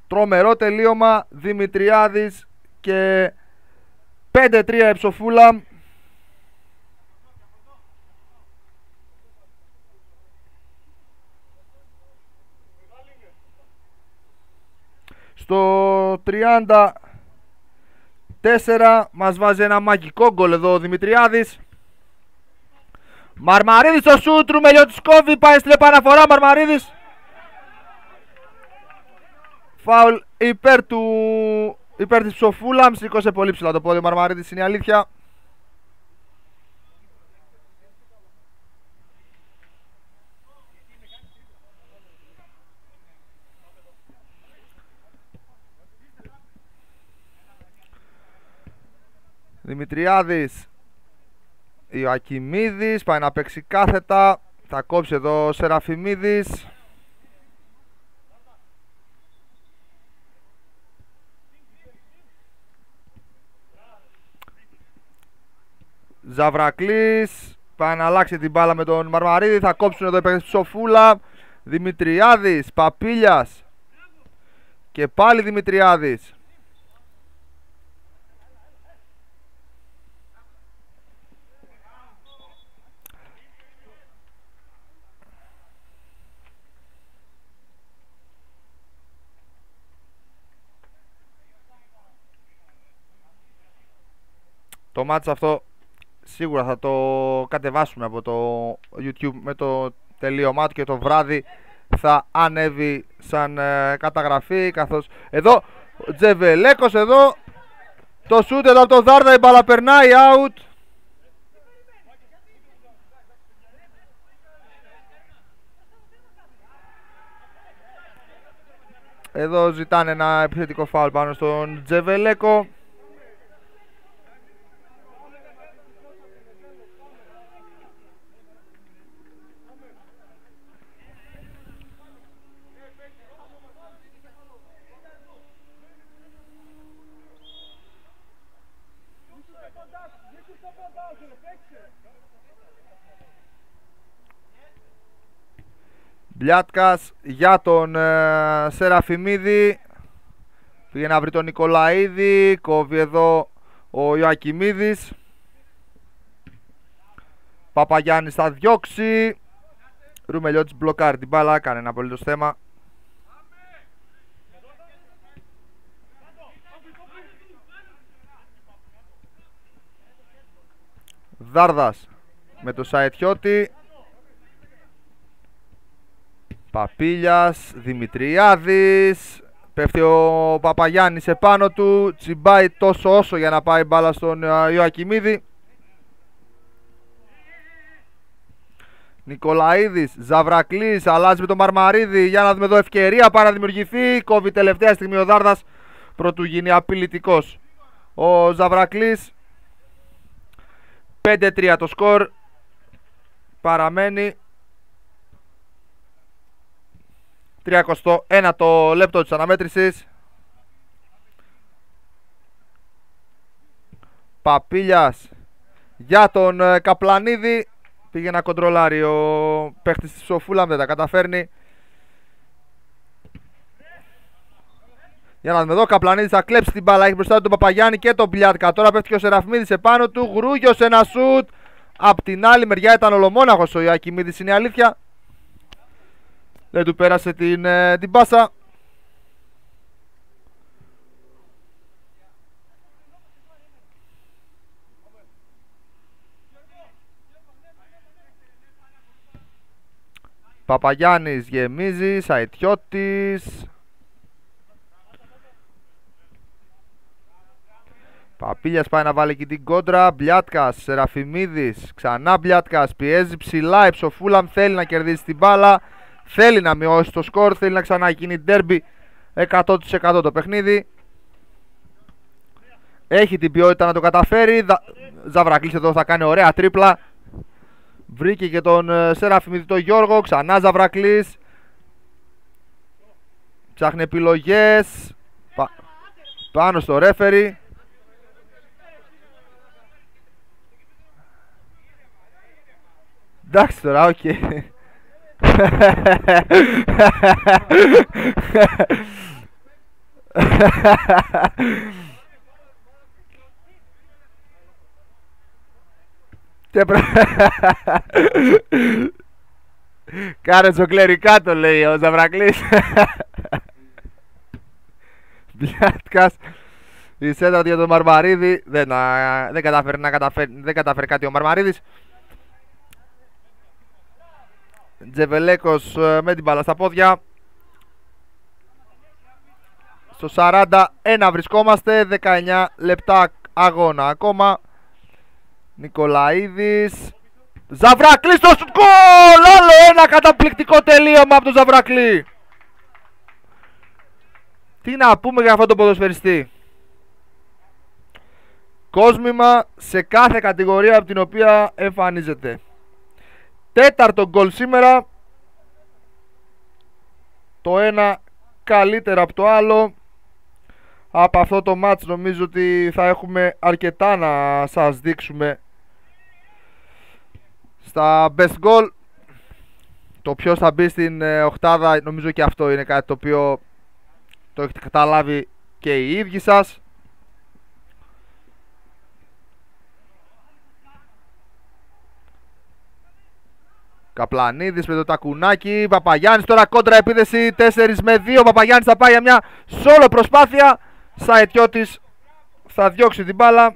Τρομερό τελείωμα. Δημητριάδης και 5-3 Ψοφούλαμ. Στο 34 μας βάζει ένα μαγικό γκολ εδώ ο Δημητριάδης. Μαρμαρίδης στο σούτ, Ρουμελιώτης κόβει, πάει στην επαναφορά Μαρμαρίδης. Φάουλ υπέρ της Ψοφούλαμ, σήκωσε πολύ ψηλά το πόδι ο Μαρμαρίδης, είναι η αλήθεια. Δημητριάδης, Ιωακιμίδης, πάει να παίξει κάθετα. Θα κόψει εδώ ο Σεραφιμίδης. Ζαβρακλής, πάει να αλλάξει την μπάλα με τον Μαρμαρίδη. Θα κόψουν εδώ η Ψοφούλα. Δημητριάδης, Παπίλιας και πάλι Δημητριάδης. Το μάτς αυτό σίγουρα θα το κατεβάσουμε από το YouTube με το τελείωμά του και το βράδυ θα ανέβει σαν καταγραφή, καθώς εδώ ο Τζεβελέκος, εδώ το σούτ εδώ από το Δάρδα, η μπάλα περνάει out. Εδώ ζητάνε ένα επιθετικό φάουλ πάνω στον Τζεβελέκο. Μπλιάτκας για τον Σεραφιμίδη. Πήγε να βρει τον Νικολαίδη. Κόβει εδώ ο Ιωακιμίδης. Παπαγιάννης θα διώξει. Ρουμελιώτης μπλοκάρει την μπάλα. Κανένα απολύτως θέμα. Δάρδας με το Σαετιώτη. Παπίλιας, Δημητριάδης. Πέφτει ο Παπαγιάννης επάνω του. Τσιμπάει τόσο όσο για να πάει μπάλα στον Ιωακιμίδη. Νικολαίδης, Ζαβρακλής, αλλάζει με τον Μαρμαρίδη. Για να δούμε εδώ ευκαιρία para να δημιουργηθεί. Κόβει τελευταία στιγμή ο Δάρδας πρωτού γίνει απειλητικός ο Ζαβρακλής. 5-3 το σκορ. Παραμένει 31 το λεπτό της αναμέτρησης. Παπίλιας για τον Καπλανίδη. Πήγε να κοντρολάρει ο παίχτης της Ψοφούλαμ, δεν τα καταφέρνει. Για να δούμε εδώ, ο Καπλανίδης θα κλέψει την μπάλα. Έχει μπροστά του τον Παπαγιάννη και τον Μπλιάτκα. Τώρα πέφτει και ο Σεραφμίδης επάνω του. Γρούγιος ένα σουτ. Απ' την άλλη μεριά ήταν ολομόναχος ο Ιωακιμίδης, είναι η αλήθεια. Δεν του πέρασε την πάσα. Παπαγιάννης γεμίζει, Σαετιώτης. Παπίλιας πάει να βάλει εκεί την κόντρα. Μπλιάτκας, Σεραφιμίδης, ξανά Μπλιάτκας, πιέζει ψηλά. Η Ψοφούλαμ θέλει να κερδίσει την μπάλα. Θέλει να μειώσει το σκορ, θέλει να ξανά γίνει ντέρμπι 100% το παιχνίδι. Έχει την ποιότητα να το καταφέρει. Ζαβρακλής εδώ θα κάνει ωραία τρίπλα. Βρήκε και τον Σεραφιμίδη τον Γιώργο. Ξανά Ζαβρακλής. Ψάχνει επιλογές. Πάνω στο ρέφερι. Εντάξει τώρα, οκ. Και κάνε τζοκλερικά το λέει ο Ζαβρακλής. Μπλιάτκας. Η σέντρα για τον Μαρμαρίδη. Δεν κατάφερε κάτι ο Μαρμαρίδης. Τζεβελέκος με την μπάλα στα πόδια. Στο 41 βρισκόμαστε. 19 λεπτά αγώνα ακόμα. Νικολαίδης. Ζαβρακλής στο σουτ γκολ! Άλλο ένα καταπληκτικό τελείωμα από τον Ζαβρακλή. Τι να πούμε για αυτόν τον ποδοσφαιριστή. Κόσμημα σε κάθε κατηγορία από την οποία εμφανίζεται. Τέταρτο γκολ σήμερα. Το ένα καλύτερο από το άλλο. Από αυτό το μάτς νομίζω ότι θα έχουμε αρκετά να σας δείξουμε στα best goal. Το ποιος θα μπει στην οκτάδα, νομίζω και αυτό είναι κάτι το οποίο το έχετε καταλάβει και οι ίδιοι σας. Καπλανίδης με το τακουνάκι. Παπαγιάννης τώρα κόντρα επίθεση 4 με 2. Παπαγιάννης θα πάει για μια σόλο προσπάθεια. Σαετιώτης θα διώξει την μπάλα.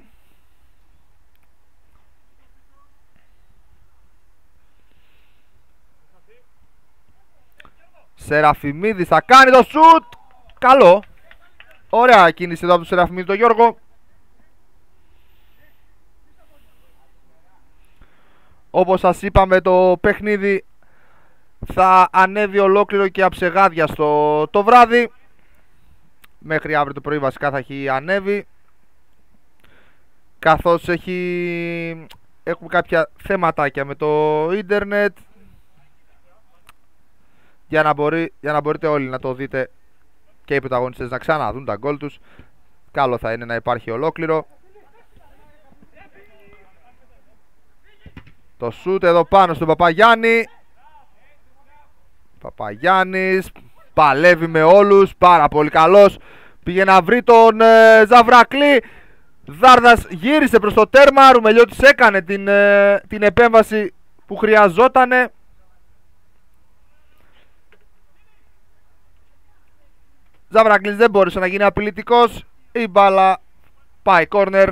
Σεραφιμίδης θα κάνει το σουτ. Καλό. Ωραία κίνηση εδώ από τον Σεραφιμίδη τον Γιώργο. Όπως σας είπαμε, το παιχνίδι θα ανέβει ολόκληρο και αψεγάδια το βράδυ. Μέχρι αύριο το πρωί βασικά θα έχει ανέβει. Καθώς έχουμε κάποια θέματάκια με το ίντερνετ. Για να μπορείτε όλοι να το δείτε και οι πρωταγωνιστές να ξαναδούν τα γκολ τους. Καλό θα είναι να υπάρχει ολόκληρο. Το σούτ εδώ πάνω στον Παπαγιάννη. Παπαγιάννης παλεύει με όλους, πάρα πολύ καλός. Πήγε να βρει τον Ζαβρακλή. Δάρδας γύρισε προς το τέρμα. Ρουμελιώτης έκανε την επέμβαση που χρειαζότανε. Ζαβρακλής δεν μπόρεσε να γίνει απειλητικός. Η μπάλα πάει κόρνερ,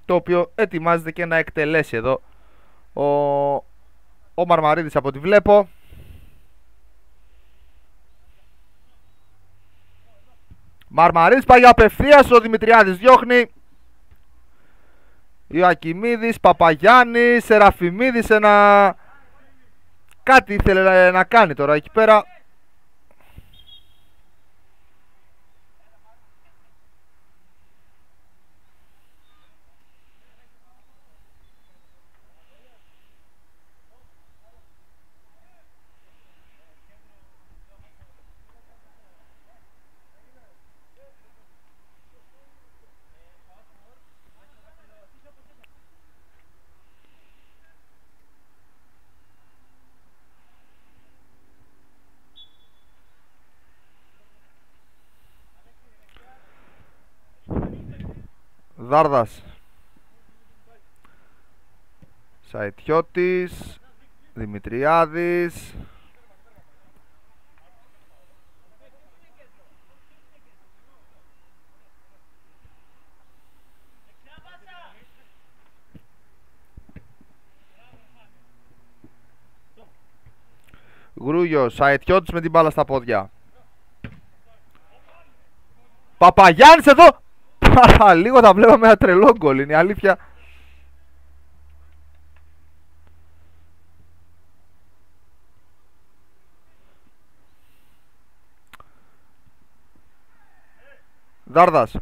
το οποίο ετοιμάζεται και να εκτελέσει εδώ ο Μαρμαρίδης από ό,τι βλέπω. Μαρμαρίδης πάει απευθείας, ο Δημητριάδης διώχνει. Ιωακιμίδης, Παπαγιάννης, Σεραφιμίδης, κάτι ήθελε να κάνει τώρα εκεί πέρα. Δάρδας, Σαετιώτης, Δημητριάδης. Γρούγιος, Σαετιώτης με την μπάλα στα πόδια. Παπαγιάννης εδώ. Λίγο θα βλέπαμε ένα τρελό γκολ, είναι η αλήθεια. Δάρδας.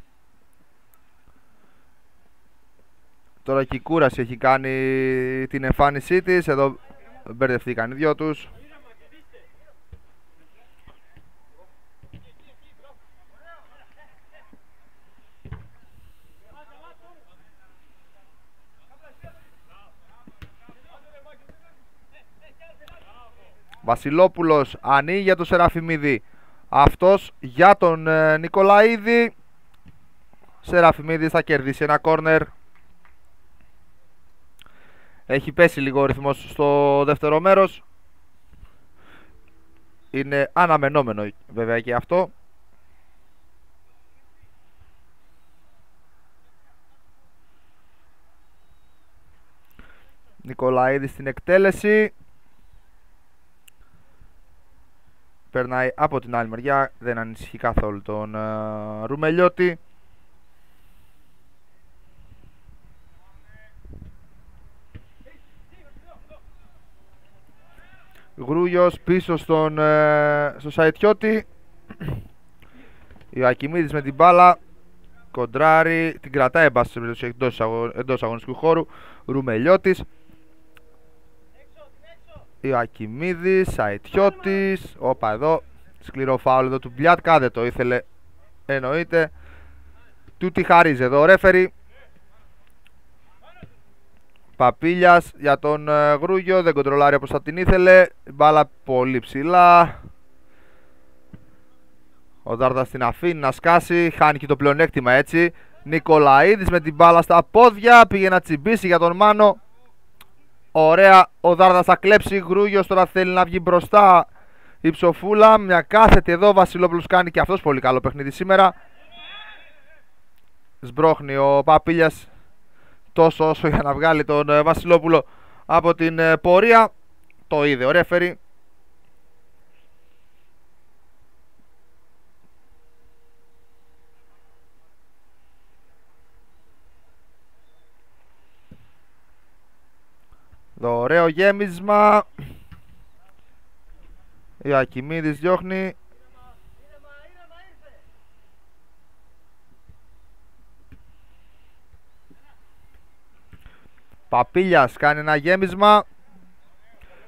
Τώρα και η κούραση έχει κάνει την εμφάνισή της. Εδώ μπερδευτήκαν οι δυο τους. Βασιλόπουλος ανοίγει για το Σεραφιμίδη. Αυτός για τον Νικολαίδη. Σεραφιμίδης θα κερδίσει ένα κόρνερ. Έχει πέσει λίγο ο ρυθμός στο δεύτερο μέρος. Είναι αναμενόμενο βέβαια και αυτό. Νικολαίδης στην εκτέλεση. Περνάει από την άλλη μεριά. Δεν ανησυχεί καθόλου τον Ρουμελιώτη. Γρούγιος πίσω στο Σαϊτιώτη. Ιωακιμίδης με την μπάλα. Κοντράρι, την κρατάει εντός αγωνιστικού χώρου. Ρουμελιώτης. Ιωακιμίδης, Σαϊτιώτης. Όπα εδώ. Σκληρό φάουλ εδώ του Μπλιάτκα. Δεν το ήθελε, εννοείται. Του τη χαρίζει εδώ ο ρέφερι. Παπίλιας για τον Γρούγιο. Δεν κοντρολάρει όπως θα την ήθελε. Μπάλα πολύ ψηλά. Ο Δάρδας την αφήνει να σκάσει. Χάνει και το πλεονέκτημα έτσι. Νικολαίδης με την μπάλα στα πόδια. Πήγε να τσιμπήσει για τον Μάνο. Ωραία. Ο Δάρδας θα κλέψει. Γρούγιος τώρα θέλει να βγει μπροστά. Η Ψοφούλα. Μια κάθετη εδώ. Βασιλόπουλος κάνει και αυτός πολύ καλό παιχνίδι σήμερα. Σμπρώχνει ο Παπίλιας τόσο όσο για να βγάλει τον Βασιλόπουλο από την πορεία. Το είδε ο ρέφερι. Το ωραίο γέμισμα. Ιωακιμίδης διώχνει. Παπίλιας κάνει ένα γέμισμα.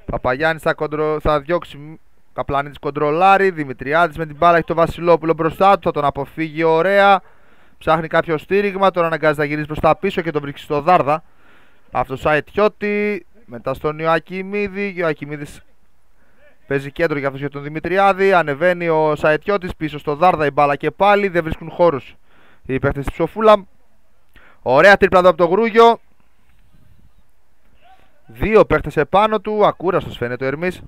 Παπαγιάννης θα διώξει. Καπλανίτης κοντρολάρει. Δημητριάδης με την μπάλα έχει το Βασιλόπουλο μπροστά του. Θα τον αποφύγει ωραία. Ψάχνει κάποιο στήριγμα. Τώρα αναγκάζει να γυρίσει προς τα πίσω και τον βρίσκει στο Δάρδα. Αυτό Σαϊτιώτη. Μετά στον Ιωακιμίδη. Ιωακιμίδης παίζει κέντρο για αυτός για τον Δημητριάδη. Ανεβαίνει ο Σαϊτιώτης πίσω στο Δάρδα. Η μπάλα και πάλι. Δεν βρίσκουν χώρους οι παίκτες της Ψοφούλα. Ωραία τρίπλα εδώ από το Γρούγιο. Δύο παίχτες επάνω του. Ακούραστος φαίνεται ο Ερμής.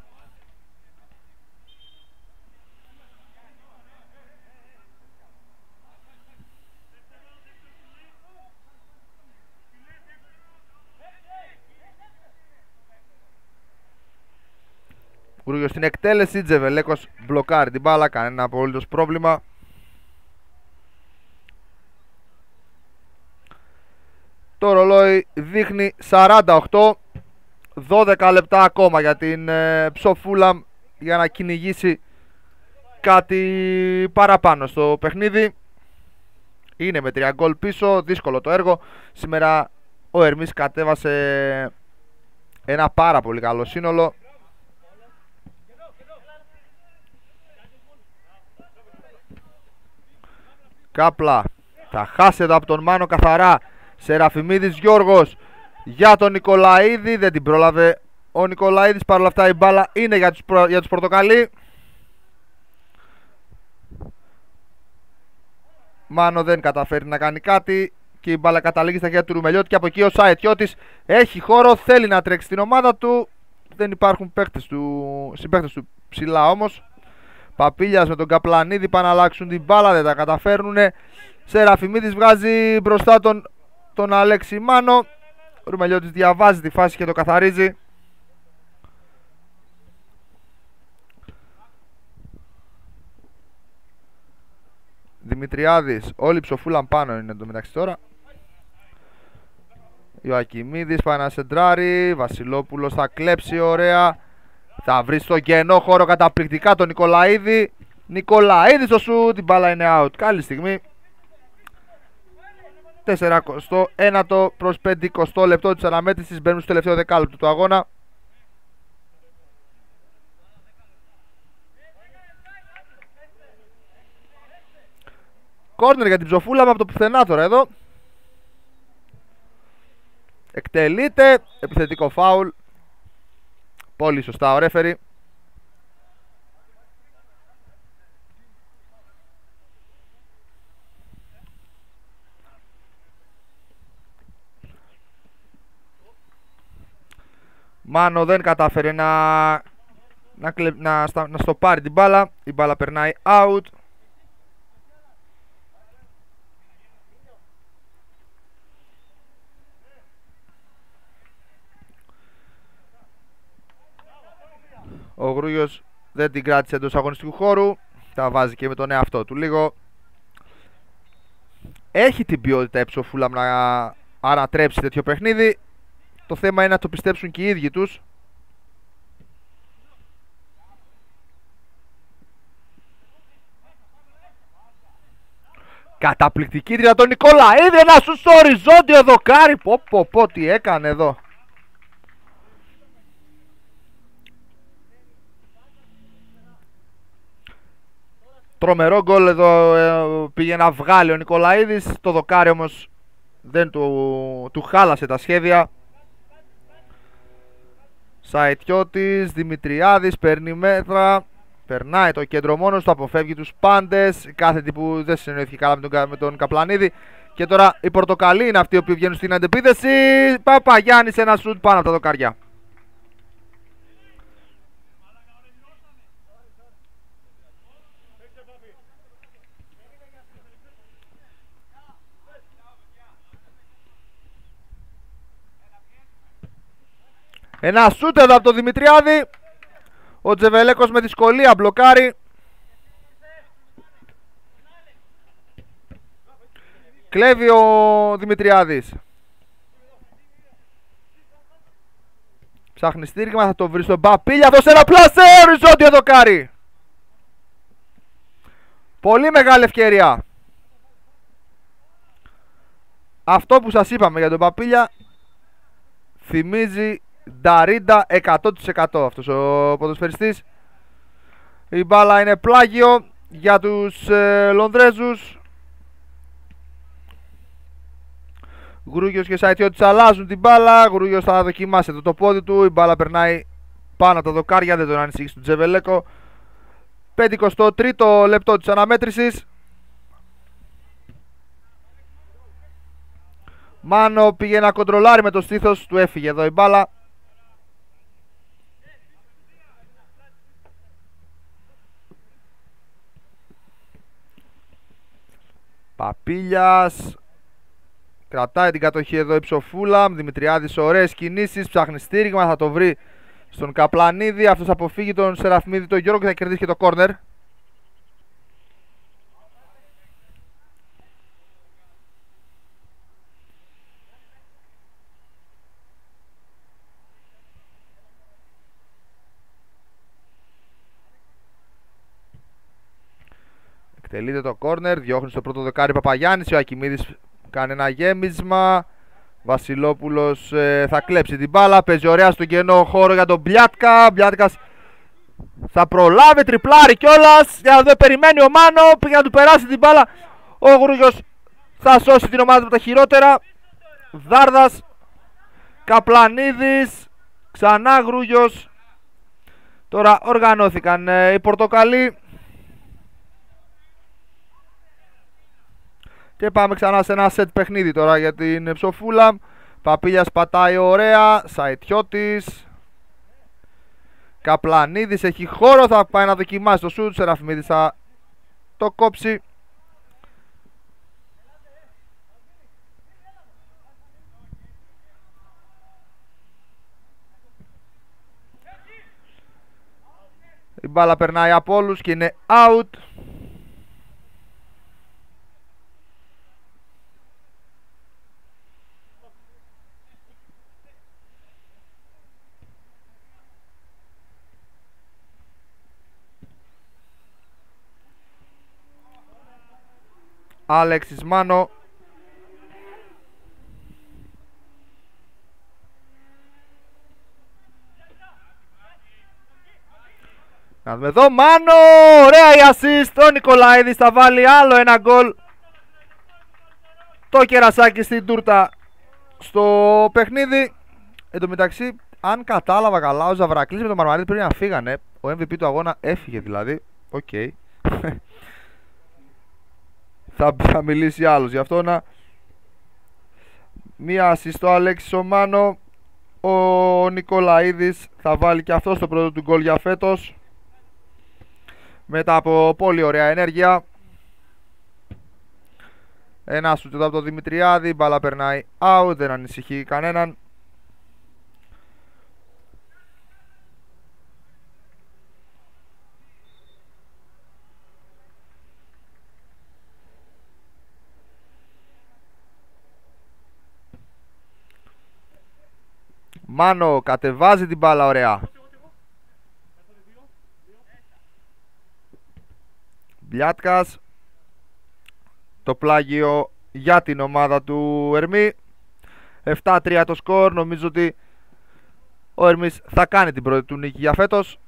Γρούγιος στην εκτέλεση. Τζεβελέκος μπλοκάρει την μπάλα. Κανένα απολύτως πρόβλημα. Το ρολόι δείχνει 48. 12 λεπτά ακόμα για την Ψοφούλα για να κυνηγήσει κάτι παραπάνω στο παιχνίδι. Είναι με 3 γκολ πίσω, δύσκολο το έργο. Σήμερα ο Ερμής κατέβασε ένα πάρα πολύ καλό σύνολο. Κάπλα θα χάσει εδώ από τον Μάνο καθαρά. Σεραφιμίδης Γιώργος για τον Νικολαίδη. Δεν την πρόλαβε ο Νικολαίδης. Παρ' όλα αυτά η μπάλα είναι για τους πορτοκαλί. Μάνο δεν καταφέρει να κάνει κάτι και η μπάλα καταλήγει στα χέρια του Ρουμελιώτη. Και από εκεί ο Σαϊτιώτης έχει χώρο. Θέλει να τρέξει την ομάδα του. Δεν υπάρχουν συμπαίκτες του ψηλά όμως. Παπίλιας με τον Καπλανίδη πάνε να αλλάξουν την μπάλα. Δεν τα καταφέρνουν. Σεραφιμίδης βγάζει μπροστά τον Αλέξη Μάνο. Ο Ρουμελιώτης διαβάζει τη φάση και το καθαρίζει. Δημητριάδης, όλη η Ψοφούλα πάνω είναι εντωμεταξύ τώρα. Ιωακιμίδης πάει να σεντράρει. Βασιλόπουλος θα κλέψει ωραία. Θα βρει στο κενό χώρο καταπληκτικά τον Νικολαίδη. Νικολαίδης στο σου, την μπάλα είναι out. Καλή στιγμή. 41ο προς 50ο λεπτό της αναμέτρησης. Μπαίνουν στο τελευταίο δεκάλεπτο του αγώνα. Κόρνερ για την Ψοφούλα από το πουθενά τώρα εδώ. Εκτελείται. Επιθετικό φάουλ. Πολύ σωστά ο ρέφερι. Μάνο δεν κατάφερε να στο πάρει την μπάλα. Η μπάλα περνάει out. Ο Γρούγιος δεν την κράτησε εντός αγωνιστικού χώρου. Τα βάζει και με τον εαυτό του λίγο. Έχει την ποιότητα η Ψοφούλαμ να ανατρέψει τέτοιο παιχνίδι. Το θέμα είναι να το πιστέψουν και οι ίδιοι τους. Καταπληκτική τρία τον Νικολαίδη. Ένα σου στο οριζόντιο δοκάρι. Πω τι έκανε εδώ. Τρομερό γκολ εδώ, πήγε να βγάλει ο Νικολαίδης. Το δοκάρι όμως δεν του χάλασε τα σχέδια. Σαετιώτης, Δημητριάδης, παίρνει μέτρα. Περνάει το κέντρο μόνος του, αποφεύγει τους πάντες. Κάθετη που δεν συνεννοήθηκε καλά με τον Καπλανίδη. Και τώρα οι Πορτοκαλί είναι αυτοί που βγαίνουν στην αντεπίθεση. Παπαγιάννης, ένα σουτ πάνω από τα δοκάρια. Ένα σούτ εδώ από τον Δημητριάδη. Ο Τζεβελέκος με δυσκολία μπλοκάρει. Κλέβει ο Δημητριάδης. Ψάχνει στήριγμα, θα το βρει στον Παπίλια. Δώσε ένα πλασέ, οριζόντιο δοκάρι. Πολύ μεγάλη ευκαιρία. Αυτό που σας είπαμε για τον Παπίλια θυμίζει Νταρίντα 100% αυτός ο ποδοσφαιριστής. Η μπάλα είναι πλάγιο για τους Λονδρέζους. Γρούγιος και Σαετιώτης αλλάζουν την μπάλα. Γρούγιος θα δοκιμάσει το πόδι του. Η μπάλα περνάει πάνω από τα δοκάρια. Δεν τον ανησύχει του Τζεβελέκο. 53ο λεπτό της αναμέτρησης. Μάνο πήγε να κοντρολάρει με το στήθος. Του έφυγε εδώ η μπάλα. Παπίλιας κρατάει την κατοχή εδώ η Ψοφούλαμ. Δημητριάδης, ωραίες κινήσεις, ψάχνει στήριγμα, θα το βρει στον Καπλανίδη. Αυτός αποφύγει τον Σεραφμίδη, τον Γιώργο, και θα κερδίσει και το κόρνερ. Εκτελείται το κόρνερ, διώχνει στο πρώτο δεκάρι Παπαγιάννης. Ο Ακιμίδης κάνει ένα γέμισμα. Βασιλόπουλος θα κλέψει την μπάλα. Παίζει ωραία στον κενό χώρο για τον Μπλιάτκα. Μπλιάτκας θα προλάβει, τριπλάρει κιόλας. Για να δεν περιμένει ο Μάνο. Πήγε να του περάσει την μπάλα. Ο Γρούγιος θα σώσει την ομάδα από τα χειρότερα. Δάρδας, Καπλανίδης, ξανά Γρούγιος. Τώρα οργανώθηκαν οι Πορτοκαλί. Και πάμε ξανά σε ένα σετ παιχνίδι τώρα για την Ψοφούλαμ. Παπίλιας πατάει ωραία. Σαετιώτης, Καπλανίδης έχει χώρο. Θα πάει να δοκιμάσει το σουτ. Σεραφιμίδης θα το κόψει. Η μπάλα περνάει από όλους και είναι out. Άλεξης Μάνο. Να δούμε εδώ, Μάνο! Ωραία η assist. Ο Νικολαίδης θα βάλει άλλο ένα γκολ. Το κερασάκι στην τούρτα στο παιχνίδι. Εν τω μεταξύ, αν κατάλαβα καλά, ο Ζαβρακλής με τον Μαρμαρίδη πρέπει να φύγανε. Ο MVP του αγώνα έφυγε δηλαδή. Οκ. Θα μιλήσει άλλος γι' αυτό. Μία assist στο Αλέξη ο Μάνο. Ο Νικολαίδης θα βάλει και αυτό το πρώτο του γκολ για φέτος. Μετά από πολύ ωραία ενέργεια. Ένα σούτ από τον Δημητριάδη. Μπάλα περνάει out. Δεν ανησυχεί κανέναν. Μάνο κατεβάζει την μπάλα ωραία. Μπλιάτκας. Το πλάγιο για την ομάδα του Ερμή. 7-3 το σκορ. Νομίζω ότι ο Ερμής θα κάνει την πρώτη του νίκη για φέτος.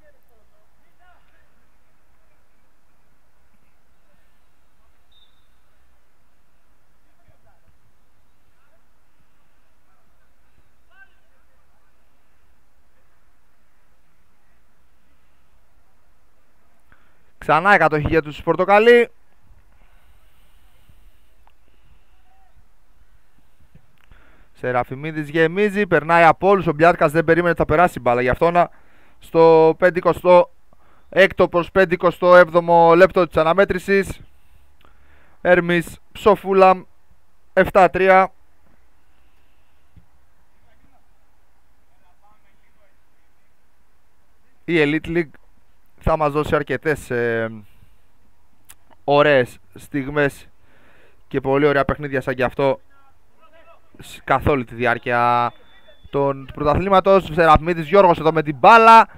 Ξανά η κατοχή για τους Πορτοκαλί. Σεραφιμίδης γεμίζει, περνάει από όλους. Ο Μπιάτκας δεν περίμενε ότι θα περάσει μπάλα. Γι' αυτό στο 56ο προς 57ο λεπτό της αναμέτρησης. Ερμής Ψοφούλαμ 7-3. Η Elite League θα μας δώσει αρκετές ωραίες στιγμές και πολύ ωραία παιχνίδια σαν και αυτό καθ' όλη τη διάρκεια του πρωταθλήματος. Σεραφιμίδης Γιώργος εδώ με την μπάλα.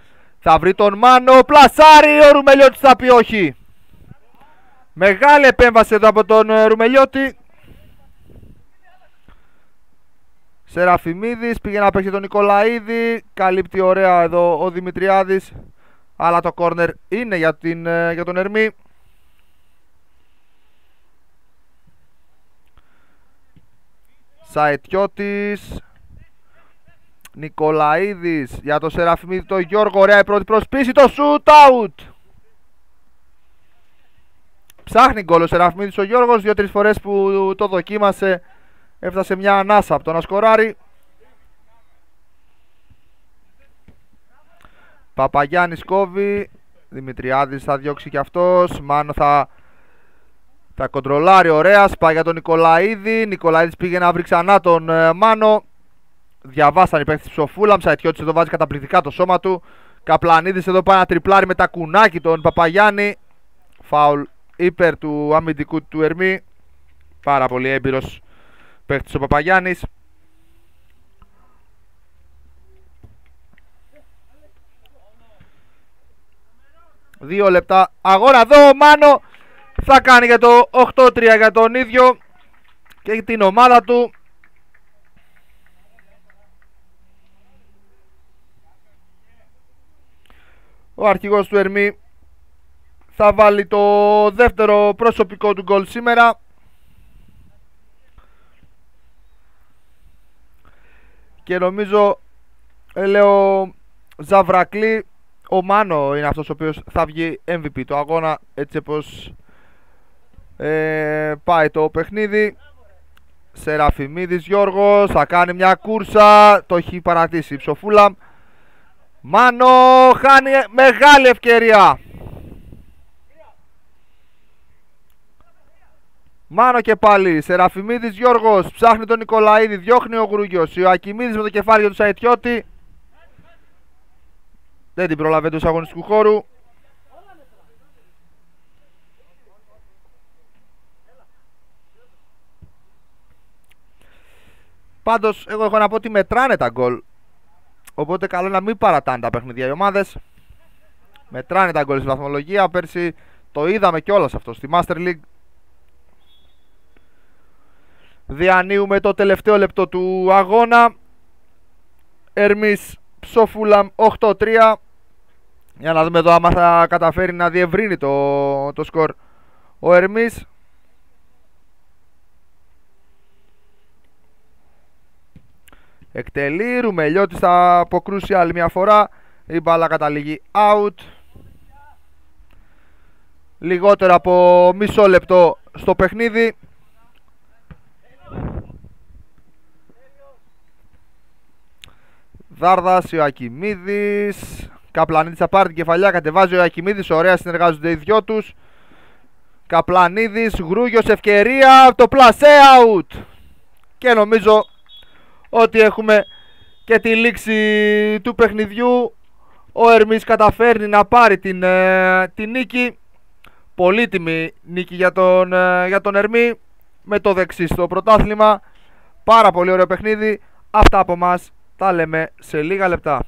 Θα βρει τον Μάνο. Πλασάρι. Ο Ρουμελιώτης θα πει όχι. Μεγάλη επέμβαση εδώ από τον Ρουμελιώτη. Σεραφιμίδης πήγε να παίξει τον Νικολαίδη. Καλύπτει ωραία εδώ ο Δημητριάδης. Αλλά το κόρνερ είναι για τον Ερμή. Σαετιώτης. Νικολαίδης για το Σεραφιμίδη, το Γιώργο. Ωραία η πρώτη προσπίση. Το shoot out. Ψάχνει γκολ ο Σεραφιμίδης ο Γιώργος. 2-3 φορές που το δοκίμασε έφτασε μια ανάσα από το να σκοράρει. Παπαγιάννης κόβει. Δημητριάδης θα διώξει και αυτός. Μάνο θα κοντρολάρει ωραία. Σπάει για τον Νικολαίδη. Νικολαίδης πήγε να βρει ξανά τον Μάνο. Διαβάσαν οι παίκτες Ψοφούλαμ. Σαετιώτης εδώ βάζει καταπληκτικά το σώμα του. Καπλανίδης εδώ πάει να τριπλάρει με τα κουνάκι τον Παπαγιάννη. Φάουλ υπέρ του αμυντικού του Ερμή. Πάρα πολύ έμπειρος παίκτης ο Παπαγιάννης. Δύο λεπτά αγώνα εδώ. Ο Μάνο θα κάνει για το 8-3 για τον ίδιο και την ομάδα του. Ο αρχηγός του Ερμή θα βάλει το δεύτερο προσωπικό του γκολ σήμερα. Και νομίζω, λέω Ζαβρακλή, ο Μάνο είναι αυτός ο οποίος θα βγει MVP του αγώνα, έτσι όπως πάει το παιχνίδι. Σεραφιμίδης Γιώργος θα κάνει μια κούρσα, το έχει παρατήσει η Ψοφούλα. Μάνο χάνει μεγάλη ευκαιρία. Μάνο και πάλι. Σεραφιμίδης Γιώργος ψάχνει τον Νικολαίδη, διώχνει ο Γρουγιός. Ο Ακιμίδης με το κεφάλι για του Σαετιώτη. Δεν την προλαβαίνει εντός αγωνιστικού χώρου. Πάντως εγώ έχω να πω ότι μετράνε τα γκολ. Οπότε καλό να μην παρατάνε τα παιχνίδια οι ομάδες. Μετράνε τα γκολ στη βαθμολογία. Πέρσι το είδαμε κιόλας αυτό στη Master League. Διανύουμε το τελευταίο λεπτό του αγώνα. Ερμής Ψοφούλαμ 8-3. Για να δούμε εδώ άμα θα καταφέρει να διευρύνει το σκορ ο Ερμής. Εκτελεί, Ρουμελιώτης θα αποκρούσει άλλη μια φορά. Η μπάλα καταλήγει out. Λιγότερο από μισό λεπτό στο παιχνίδι. Δάρδας, Ιωακιμίδης. Καπλανίδης θα πάρει την κεφαλιά, κατεβάζει ο Ιωακιμίδης. Ωραία συνεργάζονται οι δυο τους. Καπλανίδης, Γρούγιος, ευκαιρία, το play out. Και νομίζω ότι έχουμε και τη λήξη του παιχνιδιού. Ο Ερμής καταφέρνει να πάρει την νίκη. Πολύτιμη νίκη για τον Ερμή, με το δεξί στο πρωτάθλημα. Πάρα πολύ ωραίο παιχνίδι. Αυτά από μας, τα λέμε σε λίγα λεπτά.